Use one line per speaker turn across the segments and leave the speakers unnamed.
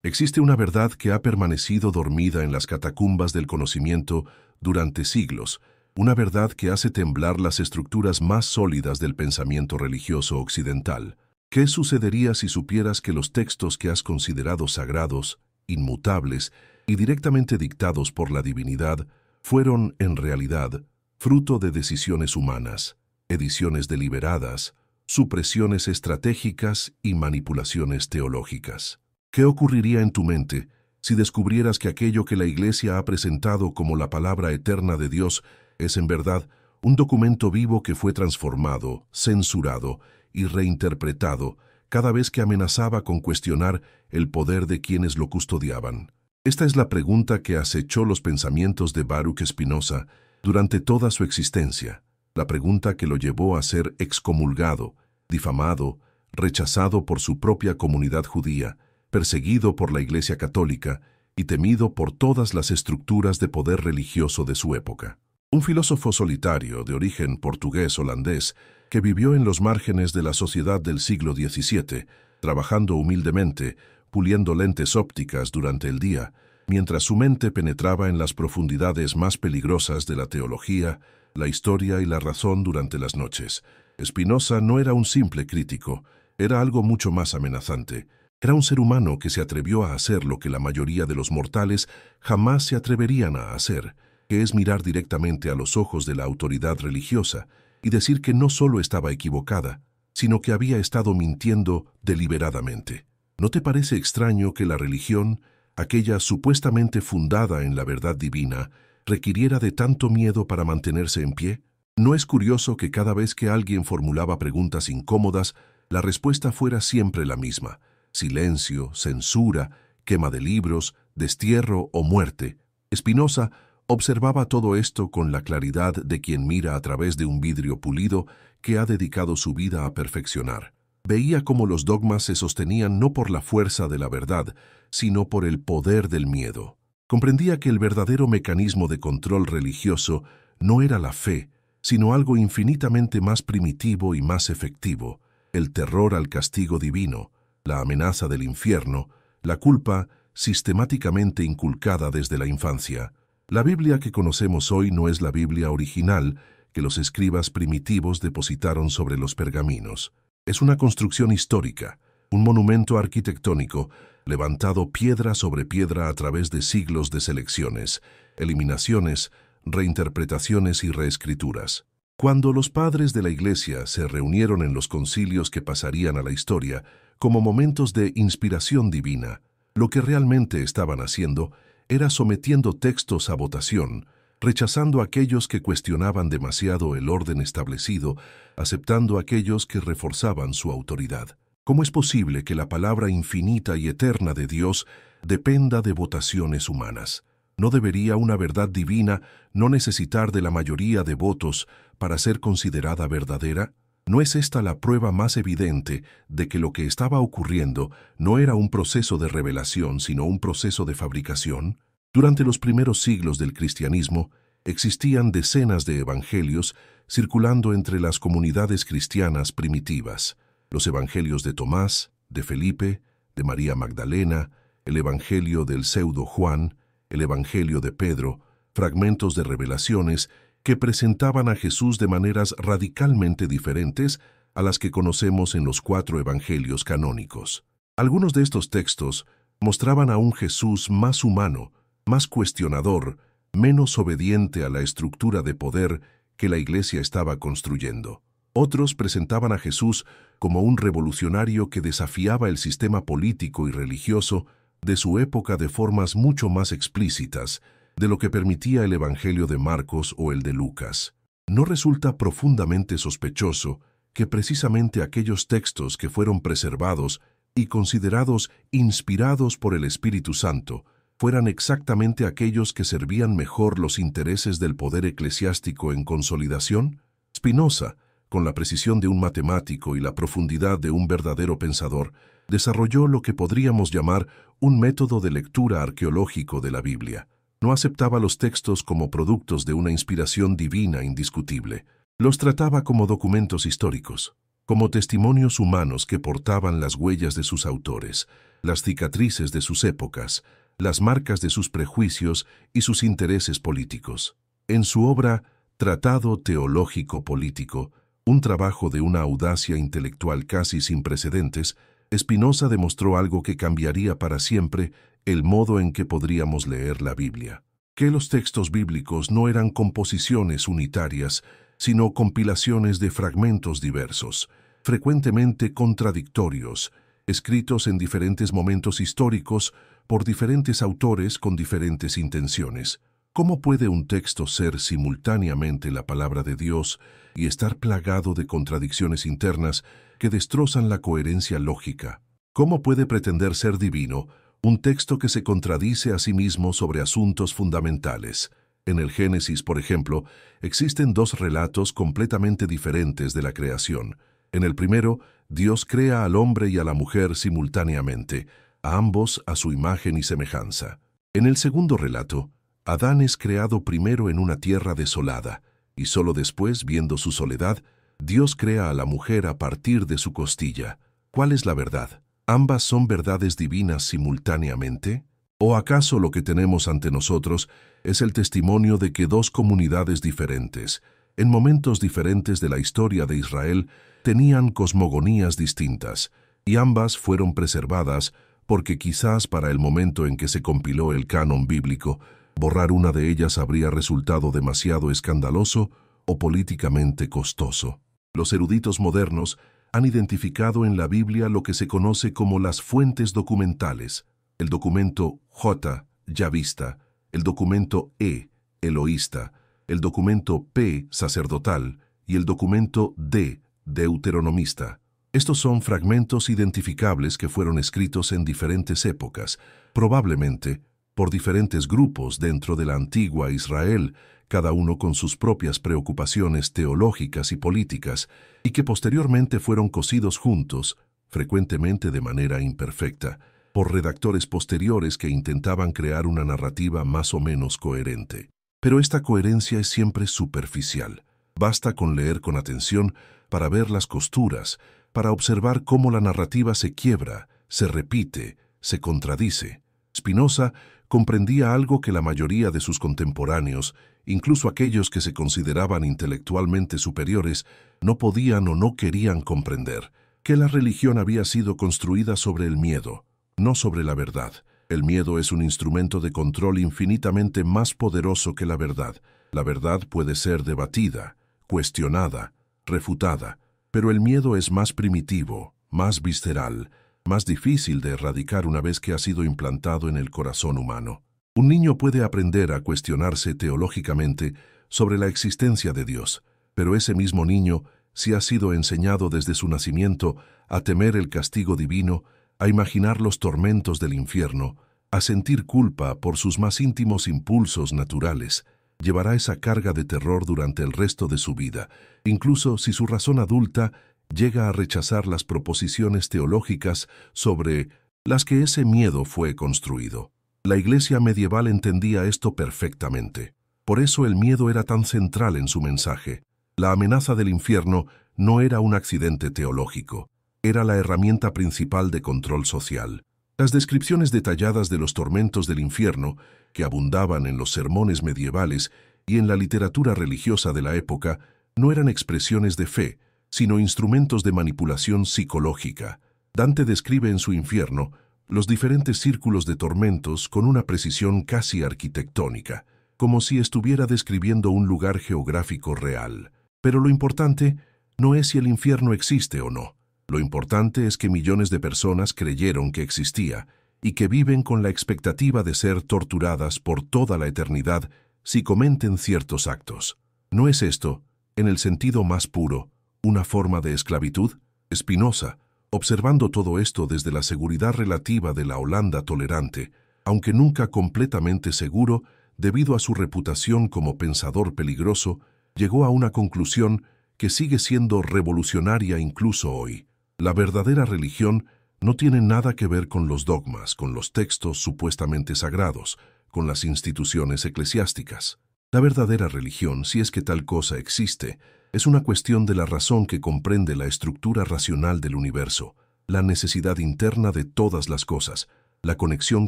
Existe una verdad que ha permanecido dormida en las catacumbas del conocimiento durante siglos, una verdad que hace temblar las estructuras más sólidas del pensamiento religioso occidental. ¿Qué sucedería si supieras que los textos que has considerado sagrados, inmutables y directamente dictados por la divinidad fueron, en realidad, fruto de decisiones humanas, ediciones deliberadas, supresiones estratégicas y manipulaciones teológicas? ¿Qué ocurriría en tu mente si descubrieras que aquello que la Iglesia ha presentado como la palabra eterna de Dios es en verdad un documento vivo que fue transformado, censurado y reinterpretado cada vez que amenazaba con cuestionar el poder de quienes lo custodiaban? Esta es la pregunta que acechó los pensamientos de Baruch Spinoza durante toda su existencia, la pregunta que lo llevó a ser excomulgado, difamado, rechazado por su propia comunidad judía, perseguido por la Iglesia Católica y temido por todas las estructuras de poder religioso de su época. Un filósofo solitario de origen portugués-holandés que vivió en los márgenes de la sociedad del siglo XVII, trabajando humildemente, puliendo lentes ópticas durante el día, mientras su mente penetraba en las profundidades más peligrosas de la teología, la historia y la razón durante las noches. Spinoza no era un simple crítico, era algo mucho más amenazante. Era un ser humano que se atrevió a hacer lo que la mayoría de los mortales jamás se atreverían a hacer, que es mirar directamente a los ojos de la autoridad religiosa y decir que no solo estaba equivocada, sino que había estado mintiendo deliberadamente. ¿No te parece extraño que la religión, aquella supuestamente fundada en la verdad divina, requiriera de tanto miedo para mantenerse en pie? ¿No es curioso que cada vez que alguien formulaba preguntas incómodas, la respuesta fuera siempre la misma? Silencio, censura, quema de libros, destierro o muerte. Spinoza observaba todo esto con la claridad de quien mira a través de un vidrio pulido que ha dedicado su vida a perfeccionar. Veía cómo los dogmas se sostenían no por la fuerza de la verdad, sino por el poder del miedo. Comprendía que el verdadero mecanismo de control religioso no era la fe, sino algo infinitamente más primitivo y más efectivo, el terror al castigo divino, la amenaza del infierno, la culpa sistemáticamente inculcada desde la infancia. La Biblia que conocemos hoy no es la Biblia original que los escribas primitivos depositaron sobre los pergaminos. Es una construcción histórica, un monumento arquitectónico levantado piedra sobre piedra a través de siglos de selecciones, eliminaciones, reinterpretaciones y reescrituras. Cuando los padres de la Iglesia se reunieron en los concilios que pasarían a la historia como momentos de inspiración divina, lo que realmente estaban haciendo era sometiendo textos a votación, rechazando a aquellos que cuestionaban demasiado el orden establecido, aceptando a aquellos que reforzaban su autoridad. ¿Cómo es posible que la palabra infinita y eterna de Dios dependa de votaciones humanas? ¿No debería una verdad divina no necesitar de la mayoría de votos para ser considerada verdadera? ¿No es esta la prueba más evidente de que lo que estaba ocurriendo no era un proceso de revelación, sino un proceso de fabricación? Durante los primeros siglos del cristianismo, existían decenas de evangelios circulando entre las comunidades cristianas primitivas. Los evangelios de Tomás, de Felipe, de María Magdalena, el evangelio del pseudo Juan, el evangelio de Pedro, fragmentos de revelaciones que presentaban a Jesús de maneras radicalmente diferentes a las que conocemos en los 4 evangelios canónicos. Algunos de estos textos mostraban a un Jesús más humano, más cuestionador, menos obediente a la estructura de poder que la Iglesia estaba construyendo. Otros presentaban a Jesús como un revolucionario que desafiaba el sistema político y religioso de su época de formas mucho más explícitas de lo que permitía el Evangelio de Marcos o el de Lucas. ¿No resulta profundamente sospechoso que precisamente aquellos textos que fueron preservados y considerados inspirados por el Espíritu Santo fueran exactamente aquellos que servían mejor los intereses del poder eclesiástico en consolidación? Spinoza, con la precisión de un matemático y la profundidad de un verdadero pensador, desarrolló lo que podríamos llamar un método de lectura arqueológico de la Biblia. No aceptaba los textos como productos de una inspiración divina indiscutible. Los trataba como documentos históricos, como testimonios humanos que portaban las huellas de sus autores. las cicatrices de sus épocas, las marcas de sus prejuicios y sus intereses políticos. En su obra Tratado Teológico Político, un trabajo de una audacia intelectual casi sin precedentes, Spinoza demostró algo que cambiaría para siempre el modo en que podríamos leer la Biblia. Que los textos bíblicos no eran composiciones unitarias, sino compilaciones de fragmentos diversos, frecuentemente contradictorios, escritos en diferentes momentos históricos por diferentes autores con diferentes intenciones. ¿Cómo puede un texto ser simultáneamente la palabra de Dios y estar plagado de contradicciones internas que destrozan la coherencia lógica? ¿Cómo puede pretender ser divino un texto que se contradice a sí mismo sobre asuntos fundamentales? En el Génesis, por ejemplo, existen dos relatos completamente diferentes de la creación. En el primero, Dios crea al hombre y a la mujer simultáneamente, a ambos a su imagen y semejanza. En el segundo relato, Adán es creado primero en una tierra desolada, y solo después, viendo su soledad, Dios crea a la mujer a partir de su costilla. ¿Cuál es la verdad? ¿Ambas son verdades divinas simultáneamente? ¿O acaso lo que tenemos ante nosotros es el testimonio de que dos comunidades diferentes, en momentos diferentes de la historia de Israel, tenían cosmogonías distintas, y ambas fueron preservadas porque quizás para el momento en que se compiló el canon bíblico, borrar una de ellas habría resultado demasiado escandaloso o políticamente costoso? Los eruditos modernos han identificado en la Biblia lo que se conoce como las fuentes documentales, el documento J, yavista, el documento E, eloísta, el documento P, sacerdotal, y el documento D, deuteronomista. Estos son fragmentos identificables que fueron escritos en diferentes épocas, probablemente por diferentes grupos dentro de la antigua Israel, cada uno con sus propias preocupaciones teológicas y políticas, y que posteriormente fueron cosidos juntos, frecuentemente de manera imperfecta, por redactores posteriores que intentaban crear una narrativa más o menos coherente. Pero esta coherencia es siempre superficial. Basta con leer con atención para ver las costuras, para observar cómo la narrativa se quiebra, se repite, se contradice. Spinoza comprendía algo que la mayoría de sus contemporáneos, incluso aquellos que se consideraban intelectualmente superiores, no podían o no querían comprender, que la religión había sido construida sobre el miedo, no sobre la verdad. El miedo es un instrumento de control infinitamente más poderoso que la verdad. La verdad puede ser debatida, cuestionada, refutada, pero el miedo es más primitivo, más visceral, más difícil de erradicar una vez que ha sido implantado en el corazón humano. Un niño puede aprender a cuestionarse teológicamente sobre la existencia de Dios, pero ese mismo niño, si ha sido enseñado desde su nacimiento a temer el castigo divino, a imaginar los tormentos del infierno, a sentir culpa por sus más íntimos impulsos naturales, llevará esa carga de terror durante el resto de su vida, incluso si su razón adulta llega a rechazar las proposiciones teológicas sobre las que ese miedo fue construido. La Iglesia medieval entendía esto perfectamente. Por eso el miedo era tan central en su mensaje. La amenaza del infierno no era un accidente teológico, era la herramienta principal de control social. Las descripciones detalladas de los tormentos del infierno, que abundaban en los sermones medievales y en la literatura religiosa de la época, no eran expresiones de fe, sino instrumentos de manipulación psicológica. Dante describe en su infierno los diferentes círculos de tormentos con una precisión casi arquitectónica, como si estuviera describiendo un lugar geográfico real. Pero lo importante no es si el infierno existe o no. Lo importante es que millones de personas creyeron que existía y que viven con la expectativa de ser torturadas por toda la eternidad si cometen ciertos actos. ¿No es esto, en el sentido más puro, una forma de esclavitud? Spinoza, observando todo esto desde la seguridad relativa de la Holanda tolerante, aunque nunca completamente seguro debido a su reputación como pensador peligroso, llegó a una conclusión que sigue siendo revolucionaria incluso hoy. La verdadera religión no tiene nada que ver con los dogmas, con los textos supuestamente sagrados, con las instituciones eclesiásticas. La verdadera religión, si es que tal cosa existe, es una cuestión de la razón que comprende la estructura racional del universo, la necesidad interna de todas las cosas, la conexión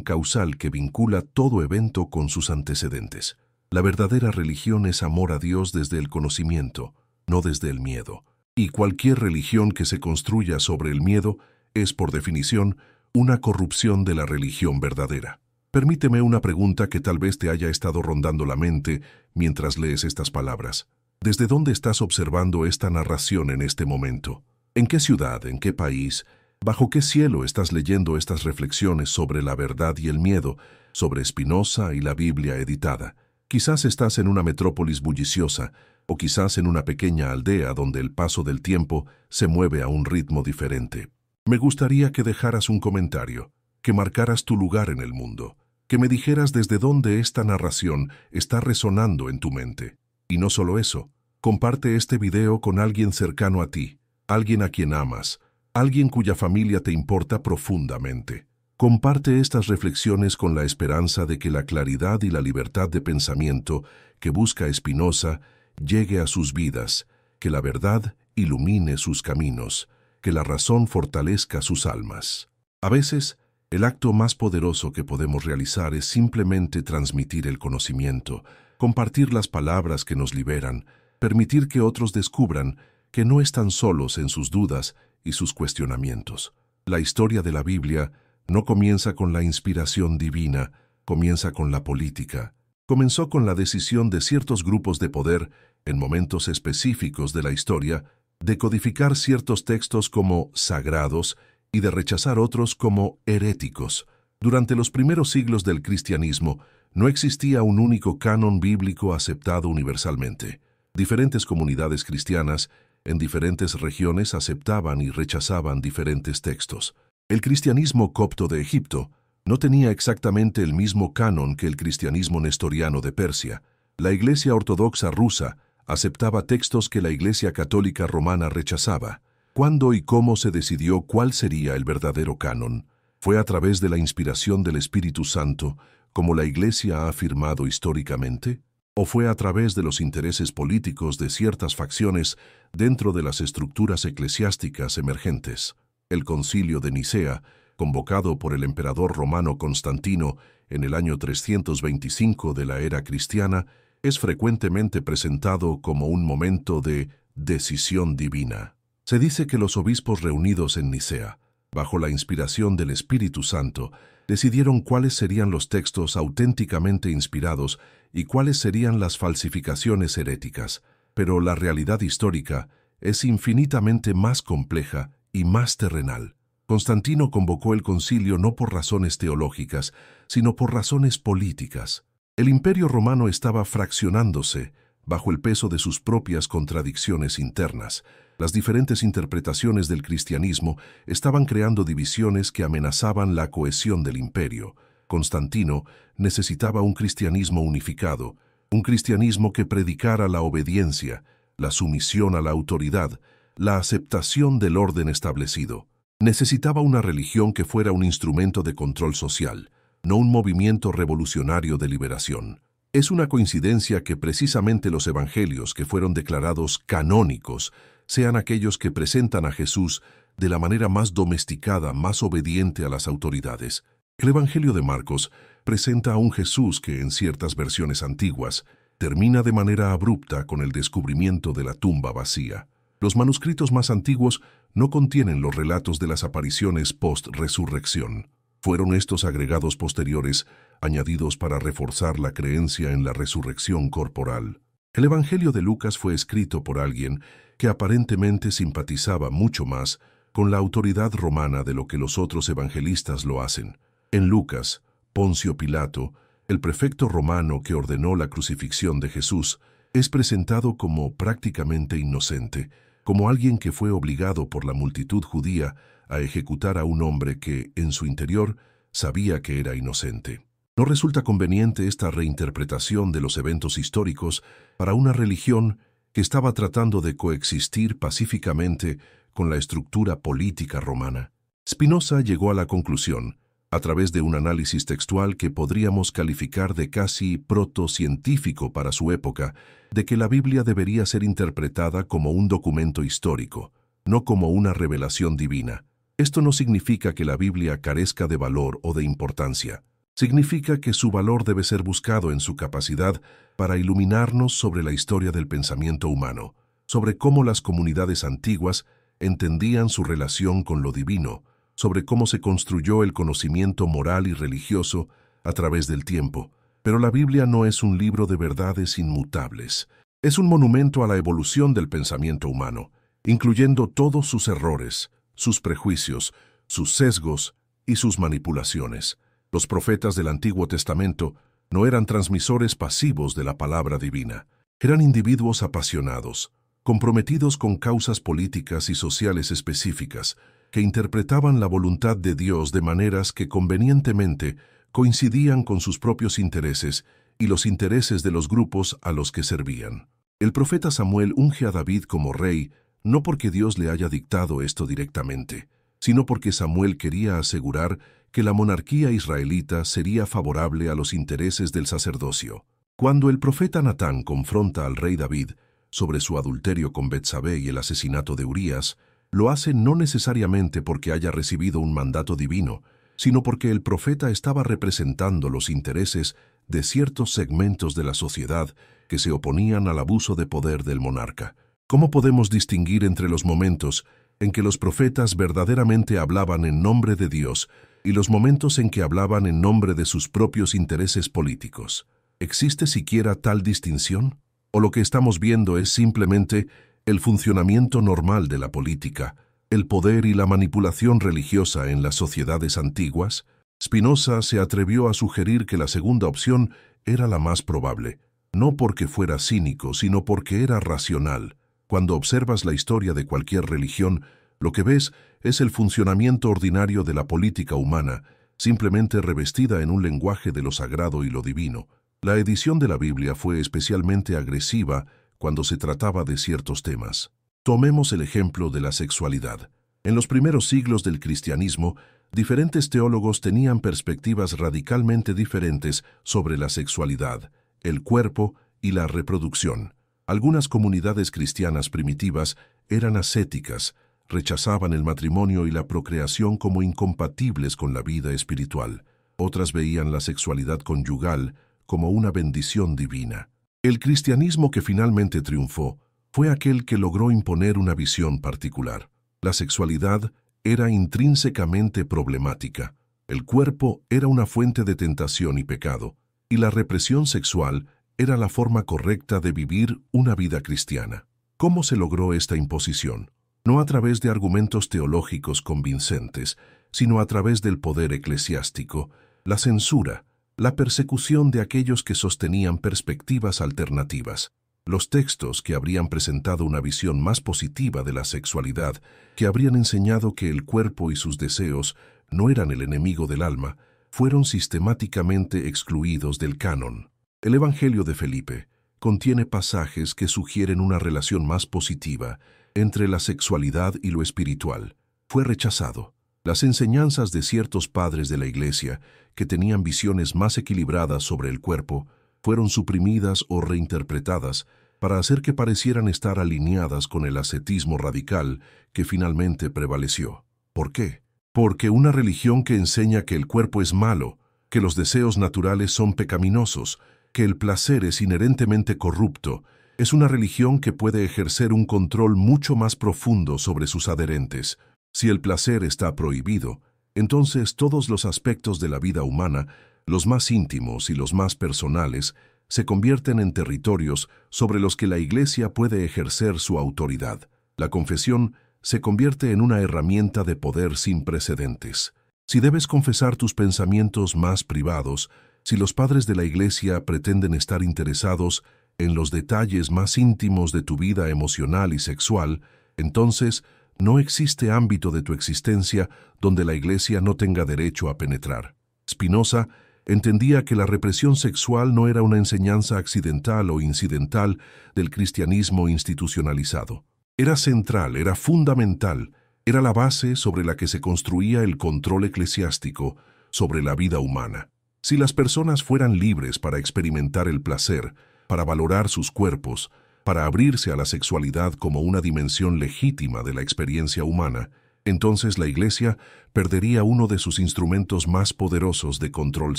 causal que vincula todo evento con sus antecedentes. La verdadera religión es amor a Dios desde el conocimiento, no desde el miedo. Y cualquier religión que se construya sobre el miedo es, por definición, una corrupción de la religión verdadera. Permíteme una pregunta que tal vez te haya estado rondando la mente mientras lees estas palabras. ¿Desde dónde estás observando esta narración en este momento? ¿En qué ciudad, en qué país, bajo qué cielo estás leyendo estas reflexiones sobre la verdad y el miedo, sobre Spinoza y la Biblia editada? Quizás estás en una metrópolis bulliciosa, o quizás en una pequeña aldea donde el paso del tiempo se mueve a un ritmo diferente. Me gustaría que dejaras un comentario, que marcaras tu lugar en el mundo, que me dijeras desde dónde esta narración está resonando en tu mente. Y no solo eso, comparte este video con alguien cercano a ti, alguien a quien amas, alguien cuya familia te importa profundamente. Comparte estas reflexiones con la esperanza de que la claridad y la libertad de pensamiento que busca Spinoza llegue a sus vidas, que la verdad ilumine sus caminos, que la razón fortalezca sus almas. A veces, el acto más poderoso que podemos realizar es simplemente transmitir el conocimiento, compartir las palabras que nos liberan, permitir que otros descubran que no están solos en sus dudas y sus cuestionamientos. La historia de la Biblia no comienza con la inspiración divina, comienza con la política. Comenzó con la decisión de ciertos grupos de poder, en momentos específicos de la historia, de codificar ciertos textos como sagrados y de rechazar otros como heréticos. Durante los primeros siglos del cristianismo, no existía un único canon bíblico aceptado universalmente. Diferentes comunidades cristianas en diferentes regiones aceptaban y rechazaban diferentes textos. El cristianismo copto de Egipto no tenía exactamente el mismo canon que el cristianismo nestoriano de Persia. La Iglesia Ortodoxa rusa aceptaba textos que la Iglesia Católica Romana rechazaba. ¿Cuándo y cómo se decidió cuál sería el verdadero canon? ¿Fue a través de la inspiración del Espíritu Santo, como la Iglesia ha afirmado históricamente? ¿O fue a través de los intereses políticos de ciertas facciones dentro de las estructuras eclesiásticas emergentes? El Concilio de Nicea, convocado por el emperador romano Constantino en el año 325 de la era cristiana, es frecuentemente presentado como un momento de decisión divina. Se dice que los obispos reunidos en Nicea, bajo la inspiración del Espíritu Santo, decidieron cuáles serían los textos auténticamente inspirados y cuáles serían las falsificaciones heréticas. Pero la realidad histórica es infinitamente más compleja y más terrenal. Constantino convocó el concilio no por razones teológicas, sino por razones políticas. El Imperio Romano estaba fraccionándose bajo el peso de sus propias contradicciones internas. Las diferentes interpretaciones del cristianismo estaban creando divisiones que amenazaban la cohesión del imperio. Constantino necesitaba un cristianismo unificado, un cristianismo que predicara la obediencia, la sumisión a la autoridad, la aceptación del orden establecido. Necesitaba una religión que fuera un instrumento de control social, no un movimiento revolucionario de liberación. Es una coincidencia que precisamente los evangelios que fueron declarados canónicos sean aquellos que presentan a Jesús de la manera más domesticada, más obediente a las autoridades. El Evangelio de Marcos presenta a un Jesús que, en ciertas versiones antiguas, termina de manera abrupta con el descubrimiento de la tumba vacía. Los manuscritos más antiguos no contienen los relatos de las apariciones post-resurrección. Fueron estos agregados posteriores añadidos para reforzar la creencia en la resurrección corporal. El Evangelio de Lucas fue escrito por alguien que aparentemente simpatizaba mucho más con la autoridad romana de lo que los otros evangelistas lo hacen. En Lucas, Poncio Pilato, el prefecto romano que ordenó la crucifixión de Jesús, es presentado como prácticamente inocente, como alguien que fue obligado por la multitud judía a ejecutar a un hombre que, en su interior, sabía que era inocente. No resulta conveniente esta reinterpretación de los eventos históricos para una religión que estaba tratando de coexistir pacíficamente con la estructura política romana. Spinoza llegó a la conclusión, a través de un análisis textual que podríamos calificar de casi protocientífico para su época, de que la Biblia debería ser interpretada como un documento histórico, no como una revelación divina. Esto no significa que la Biblia carezca de valor o de importancia. Significa que su valor debe ser buscado en su capacidad para iluminarnos sobre la historia del pensamiento humano, sobre cómo las comunidades antiguas entendían su relación con lo divino, sobre cómo se construyó el conocimiento moral y religioso a través del tiempo. Pero la Biblia no es un libro de verdades inmutables. Es un monumento a la evolución del pensamiento humano, incluyendo todos sus errores, sus prejuicios, sus sesgos y sus manipulaciones. Los profetas del Antiguo Testamento no eran transmisores pasivos de la palabra divina. Eran individuos apasionados, comprometidos con causas políticas y sociales específicas, que interpretaban la voluntad de Dios de maneras que convenientemente coincidían con sus propios intereses y los intereses de los grupos a los que servían. El profeta Samuel unge a David como rey no porque Dios le haya dictado esto directamente, sino porque Samuel quería asegurar que la monarquía israelita sería favorable a los intereses del sacerdocio. Cuando el profeta Natán confronta al rey David sobre su adulterio con Betsabé y el asesinato de Urías, lo hace no necesariamente porque haya recibido un mandato divino, sino porque el profeta estaba representando los intereses de ciertos segmentos de la sociedad que se oponían al abuso de poder del monarca. ¿Cómo podemos distinguir entre los momentos en que los profetas verdaderamente hablaban en nombre de Dios y los momentos en que hablaban en nombre de sus propios intereses políticos? ¿Existe siquiera tal distinción? ¿O lo que estamos viendo es simplemente el funcionamiento normal de la política, el poder y la manipulación religiosa en las sociedades antiguas? Spinoza se atrevió a sugerir que la segunda opción era la más probable, no porque fuera cínico, sino porque era racional. Cuando observas la historia de cualquier religión, lo que ves es el funcionamiento ordinario de la política humana, simplemente revestida en un lenguaje de lo sagrado y lo divino. La edición de la Biblia fue especialmente agresiva cuando se trataba de ciertos temas. Tomemos el ejemplo de la sexualidad. En los primeros siglos del cristianismo, diferentes teólogos tenían perspectivas radicalmente diferentes sobre la sexualidad, el cuerpo y la reproducción. Algunas comunidades cristianas primitivas eran ascéticas, rechazaban el matrimonio y la procreación como incompatibles con la vida espiritual. Otras veían la sexualidad conyugal como una bendición divina. El cristianismo que finalmente triunfó fue aquel que logró imponer una visión particular. La sexualidad era intrínsecamente problemática. El cuerpo era una fuente de tentación y pecado, y la represión sexual era la forma correcta de vivir una vida cristiana. ¿Cómo se logró esta imposición? No a través de argumentos teológicos convincentes, sino a través del poder eclesiástico, la censura, la persecución de aquellos que sostenían perspectivas alternativas. Los textos que habrían presentado una visión más positiva de la sexualidad, que habrían enseñado que el cuerpo y sus deseos no eran el enemigo del alma, fueron sistemáticamente excluidos del canon. El Evangelio de Felipe contiene pasajes que sugieren una relación más positiva entre la sexualidad y lo espiritual. Fue rechazado. Las enseñanzas de ciertos padres de la Iglesia, que tenían visiones más equilibradas sobre el cuerpo, fueron suprimidas o reinterpretadas para hacer que parecieran estar alineadas con el ascetismo radical que finalmente prevaleció. ¿Por qué? Porque una religión que enseña que el cuerpo es malo, que los deseos naturales son pecaminosos, que el placer es inherentemente corrupto, es una religión que puede ejercer un control mucho más profundo sobre sus adherentes. Si el placer está prohibido, entonces todos los aspectos de la vida humana, los más íntimos y los más personales, se convierten en territorios sobre los que la Iglesia puede ejercer su autoridad. La confesión se convierte en una herramienta de poder sin precedentes. Si debes confesar tus pensamientos más privados, si los padres de la Iglesia pretenden estar interesados en los detalles más íntimos de tu vida emocional y sexual, entonces no existe ámbito de tu existencia donde la Iglesia no tenga derecho a penetrar. Spinoza entendía que la represión sexual no era una enseñanza accidental o incidental del cristianismo institucionalizado. Era central, era fundamental, era la base sobre la que se construía el control eclesiástico sobre la vida humana. Si las personas fueran libres para experimentar el placer, para valorar sus cuerpos, para abrirse a la sexualidad como una dimensión legítima de la experiencia humana, Entonces la Iglesia perdería uno de sus instrumentos más poderosos de control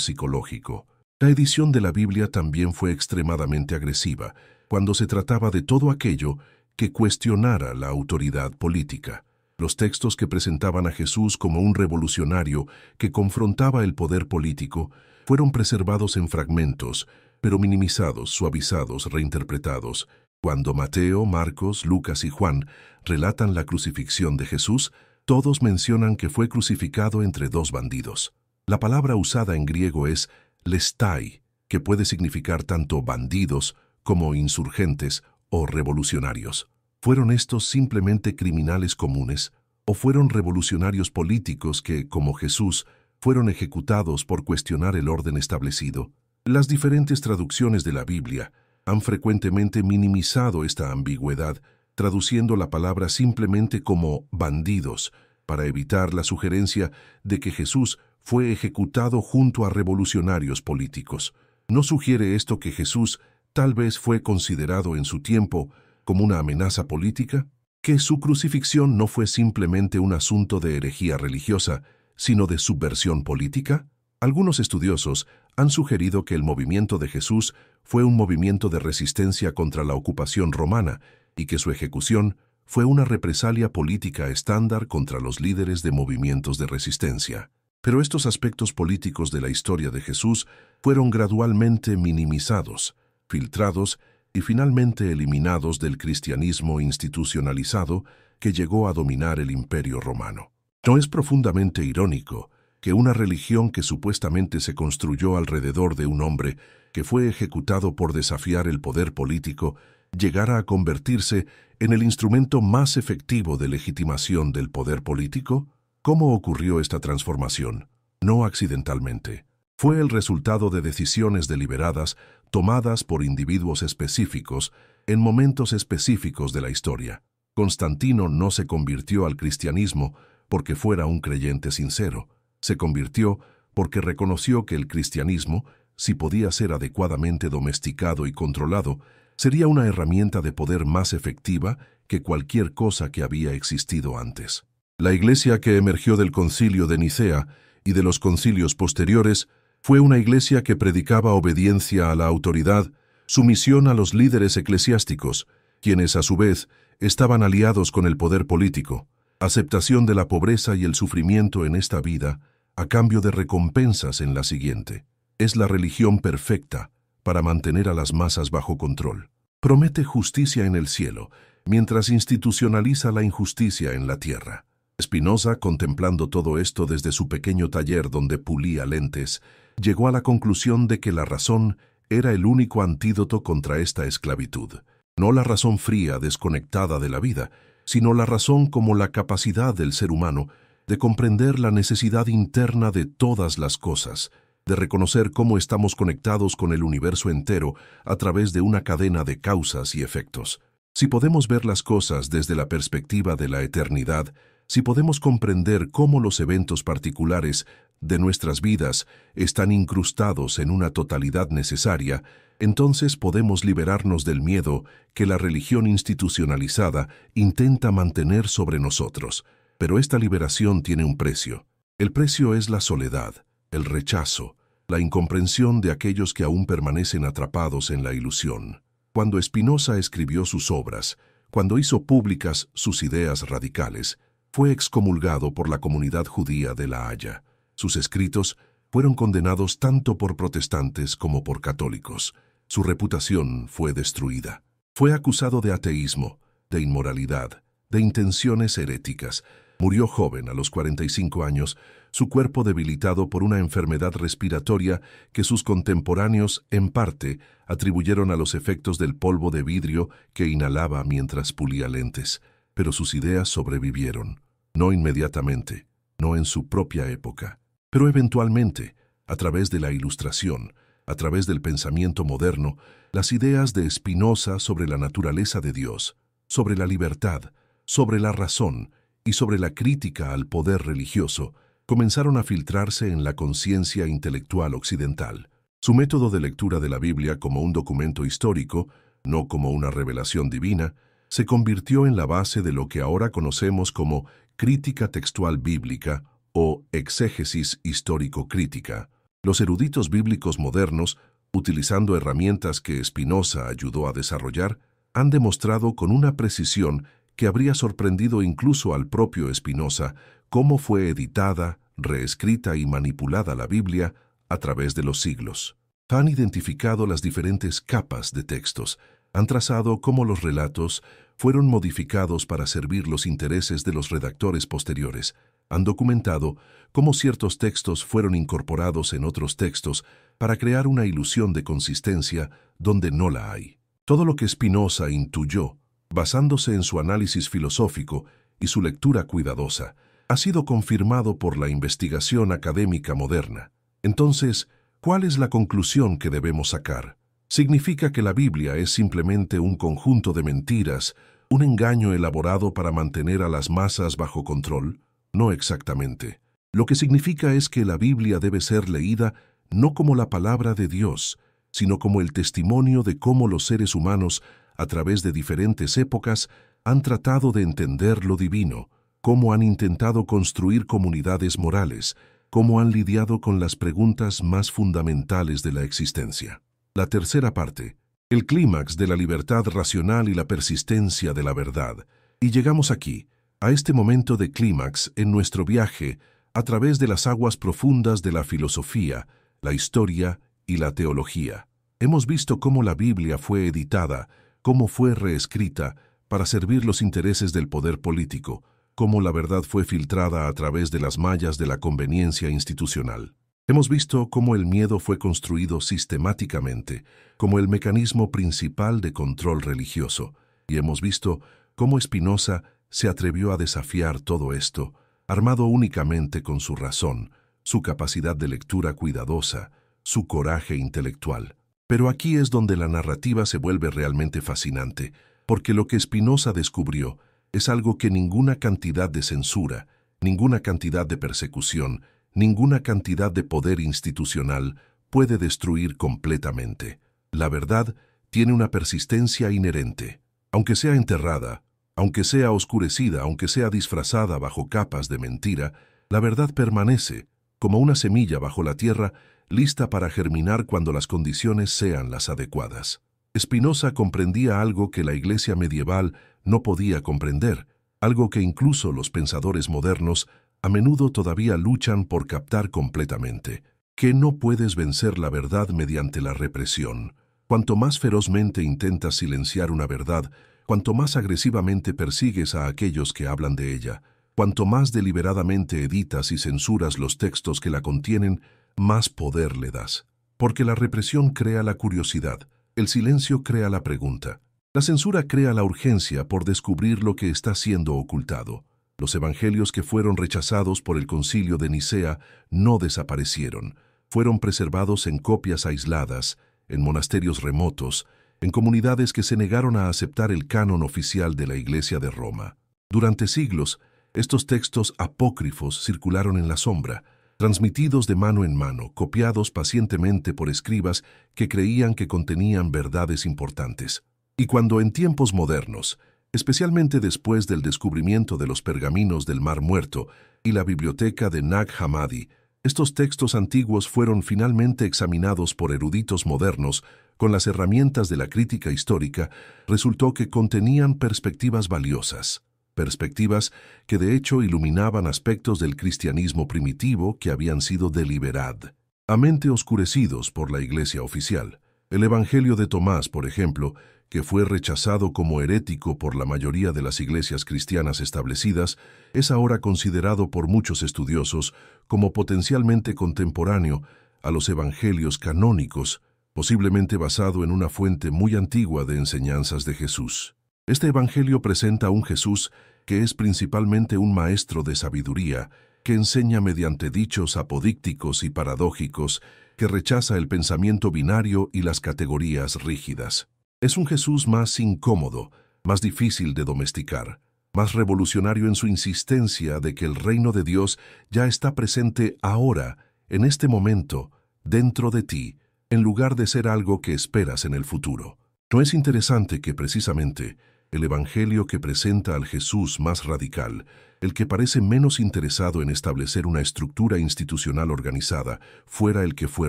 psicológico. La edición de la Biblia también fue extremadamente agresiva cuando se trataba de todo aquello que cuestionara la autoridad política. Los textos que presentaban a Jesús como un revolucionario que confrontaba el poder político fueron preservados en fragmentos, pero minimizados, suavizados, reinterpretados. Cuando Mateo, Marcos, Lucas y Juan relatan la crucifixión de Jesús, todos mencionan que fue crucificado entre dos bandidos. La palabra usada en griego es lestai, que puede significar tanto bandidos como insurgentes o revolucionarios. ¿Fueron estos simplemente criminales comunes o fueron revolucionarios políticos que, como Jesús, fueron ejecutados por cuestionar el orden establecido? Las diferentes traducciones de la Biblia han frecuentemente minimizado esta ambigüedad, traduciendo la palabra simplemente como bandidos, para evitar la sugerencia de que Jesús fue ejecutado junto a revolucionarios políticos. ¿No sugiere esto que Jesús tal vez fue considerado en su tiempo como una amenaza política? ¿Que su crucifixión no fue simplemente un asunto de herejía religiosa, sino de subversión política? Algunos estudiosos han sugerido que el movimiento de Jesús fue un movimiento de resistencia contra la ocupación romana y que su ejecución fue una represalia política estándar contra los líderes de movimientos de resistencia. Pero estos aspectos políticos de la historia de Jesús fueron gradualmente minimizados, filtrados y finalmente eliminados del cristianismo institucionalizado que llegó a dominar el Imperio Romano. ¿No es profundamente irónico que una religión que supuestamente se construyó alrededor de un hombre que fue ejecutado por desafiar el poder político llegara a convertirse en el instrumento más efectivo de legitimación del poder político? ¿Cómo ocurrió esta transformación? No accidentalmente. Fue el resultado de decisiones deliberadas tomadas por individuos específicos en momentos específicos de la historia. Constantino no se convirtió al cristianismo porque fuera un creyente sincero. Se convirtió porque reconoció que el cristianismo, si podía ser adecuadamente domesticado y controlado, sería una herramienta de poder más efectiva que cualquier cosa que había existido antes. La Iglesia que emergió del Concilio de Nicea y de los concilios posteriores fue una iglesia que predicaba obediencia a la autoridad, sumisión a los líderes eclesiásticos, quienes a su vez estaban aliados con el poder político, aceptación de la pobreza y el sufrimiento en esta vida a cambio de recompensas en la siguiente. Es la religión perfecta para mantener a las masas bajo control. Promete justicia en el cielo, mientras institucionaliza la injusticia en la tierra. Spinoza, contemplando todo esto desde su pequeño taller donde pulía lentes, llegó a la conclusión de que la razón era el único antídoto contra esta esclavitud. No la razón fría, desconectada de la vida, sino la razón como la capacidad del ser humano de comprender la necesidad interna de todas las cosas, de reconocer cómo estamos conectados con el universo entero a través de una cadena de causas y efectos. Si podemos ver las cosas desde la perspectiva de la eternidad, si podemos comprender cómo los eventos particulares de nuestras vidas están incrustados en una totalidad necesaria, entonces podemos liberarnos del miedo que la religión institucionalizada intenta mantener sobre nosotros. Pero esta liberación tiene un precio. El precio es la soledad, el rechazo, la incomprensión de aquellos que aún permanecen atrapados en la ilusión. Cuando Spinoza escribió sus obras, cuando hizo públicas sus ideas radicales, fue excomulgado por la comunidad judía de La Haya. Sus escritos fueron condenados tanto por protestantes como por católicos. Su reputación fue destruida. Fue acusado de ateísmo, de inmoralidad, de intenciones heréticas. Murió joven, a los 45 años, su cuerpo debilitado por una enfermedad respiratoria que sus contemporáneos, en parte, atribuyeron a los efectos del polvo de vidrio que inhalaba mientras pulía lentes. Pero sus ideas sobrevivieron, no inmediatamente, no en su propia época, pero eventualmente, a través de la Ilustración, a través del pensamiento moderno, las ideas de Spinoza sobre la naturaleza de Dios, sobre la libertad, sobre la razón y sobre la crítica al poder religioso, comenzaron a filtrarse en la conciencia intelectual occidental. Su método de lectura de la Biblia como un documento histórico, no como una revelación divina, se convirtió en la base de lo que ahora conocemos como crítica textual bíblica o exégesis histórico-crítica. Los eruditos bíblicos modernos, utilizando herramientas que Spinoza ayudó a desarrollar, han demostrado con una precisión que habría sorprendido incluso al propio Spinoza cómo fue editada, reescrita y manipulada la Biblia a través de los siglos. Han identificado las diferentes capas de textos, han trazado cómo los relatos fueron modificados para servir los intereses de los redactores posteriores, han documentado cómo ciertos textos fueron incorporados en otros textos para crear una ilusión de consistencia donde no la hay. Todo lo que Spinoza intuyó, basándose en su análisis filosófico y su lectura cuidadosa, ha sido confirmado por la investigación académica moderna. Entonces, ¿cuál es la conclusión que debemos sacar? ¿Significa que la Biblia es simplemente un conjunto de mentiras, un engaño elaborado para mantener a las masas bajo control? No exactamente. Lo que significa es que la Biblia debe ser leída no como la palabra de Dios, sino como el testimonio de cómo los seres humanos, a través de diferentes épocas, han tratado de entender lo divino, cómo han intentado construir comunidades morales, cómo han lidiado con las preguntas más fundamentales de la existencia. La tercera parte, el clímax de la libertad racional y la persistencia de la verdad. Y llegamos aquí, a este momento de clímax en nuestro viaje a través de las aguas profundas de la filosofía, la historia y la teología. Hemos visto cómo la Biblia fue editada, cómo fue reescrita para servir los intereses del poder político, cómo la verdad fue filtrada a través de las mallas de la conveniencia institucional. Hemos visto cómo el miedo fue construido sistemáticamente como el mecanismo principal de control religioso, y hemos visto cómo Spinoza se atrevió a desafiar todo esto, armado únicamente con su razón, su capacidad de lectura cuidadosa, su coraje intelectual. Pero aquí es donde la narrativa se vuelve realmente fascinante, porque lo que Spinoza descubrió es algo que ninguna cantidad de censura, ninguna cantidad de persecución, ninguna cantidad de poder institucional puede destruir completamente. La verdad tiene una persistencia inherente. Aunque sea enterrada, aunque sea oscurecida, aunque sea disfrazada bajo capas de mentira, la verdad permanece, como una semilla bajo la tierra, lista para germinar cuando las condiciones sean las adecuadas. Spinoza comprendía algo que la Iglesia medieval no podía comprender, algo que incluso los pensadores modernos a menudo todavía luchan por captar completamente, que no puedes vencer la verdad mediante la represión. Cuanto más ferozmente intentas silenciar una verdad, cuanto más agresivamente persigues a aquellos que hablan de ella, cuanto más deliberadamente editas y censuras los textos que la contienen, más poder le das. Porque la represión crea la curiosidad, el silencio crea la pregunta, la censura crea la urgencia por descubrir lo que está siendo ocultado. Los evangelios que fueron rechazados por el Concilio de Nicea no desaparecieron, fueron preservados en copias aisladas, en monasterios remotos, en comunidades que se negaron a aceptar el canon oficial de la Iglesia de Roma. Durante siglos, estos textos apócrifos circularon en la sombra, transmitidos de mano en mano, copiados pacientemente por escribas que creían que contenían verdades importantes. Y cuando en tiempos modernos, especialmente después del descubrimiento de los pergaminos del Mar Muerto y la biblioteca de Nag Hammadi, estos textos antiguos fueron finalmente examinados por eruditos modernos con las herramientas de la crítica histórica, resultó que contenían perspectivas valiosas, perspectivas que de hecho iluminaban aspectos del cristianismo primitivo que habían sido deliberadamente oscurecidos por la Iglesia oficial. El Evangelio de Tomás, por ejemplo, que fue rechazado como herético por la mayoría de las iglesias cristianas establecidas, es ahora considerado por muchos estudiosos como potencialmente contemporáneo a los evangelios canónicos, posiblemente basado en una fuente muy antigua de enseñanzas de Jesús. Este evangelio presenta a un Jesús que es principalmente un maestro de sabiduría, que enseña mediante dichos apodícticos y paradójicos, que rechaza el pensamiento binario y las categorías rígidas. Es un Jesús más incómodo, más difícil de domesticar, más revolucionario en su insistencia de que el reino de Dios ya está presente ahora, en este momento, dentro de ti, en lugar de ser algo que esperas en el futuro. ¿No es interesante que precisamente el evangelio que presenta al Jesús más radical, el que parece menos interesado en establecer una estructura institucional organizada, fuera el que fue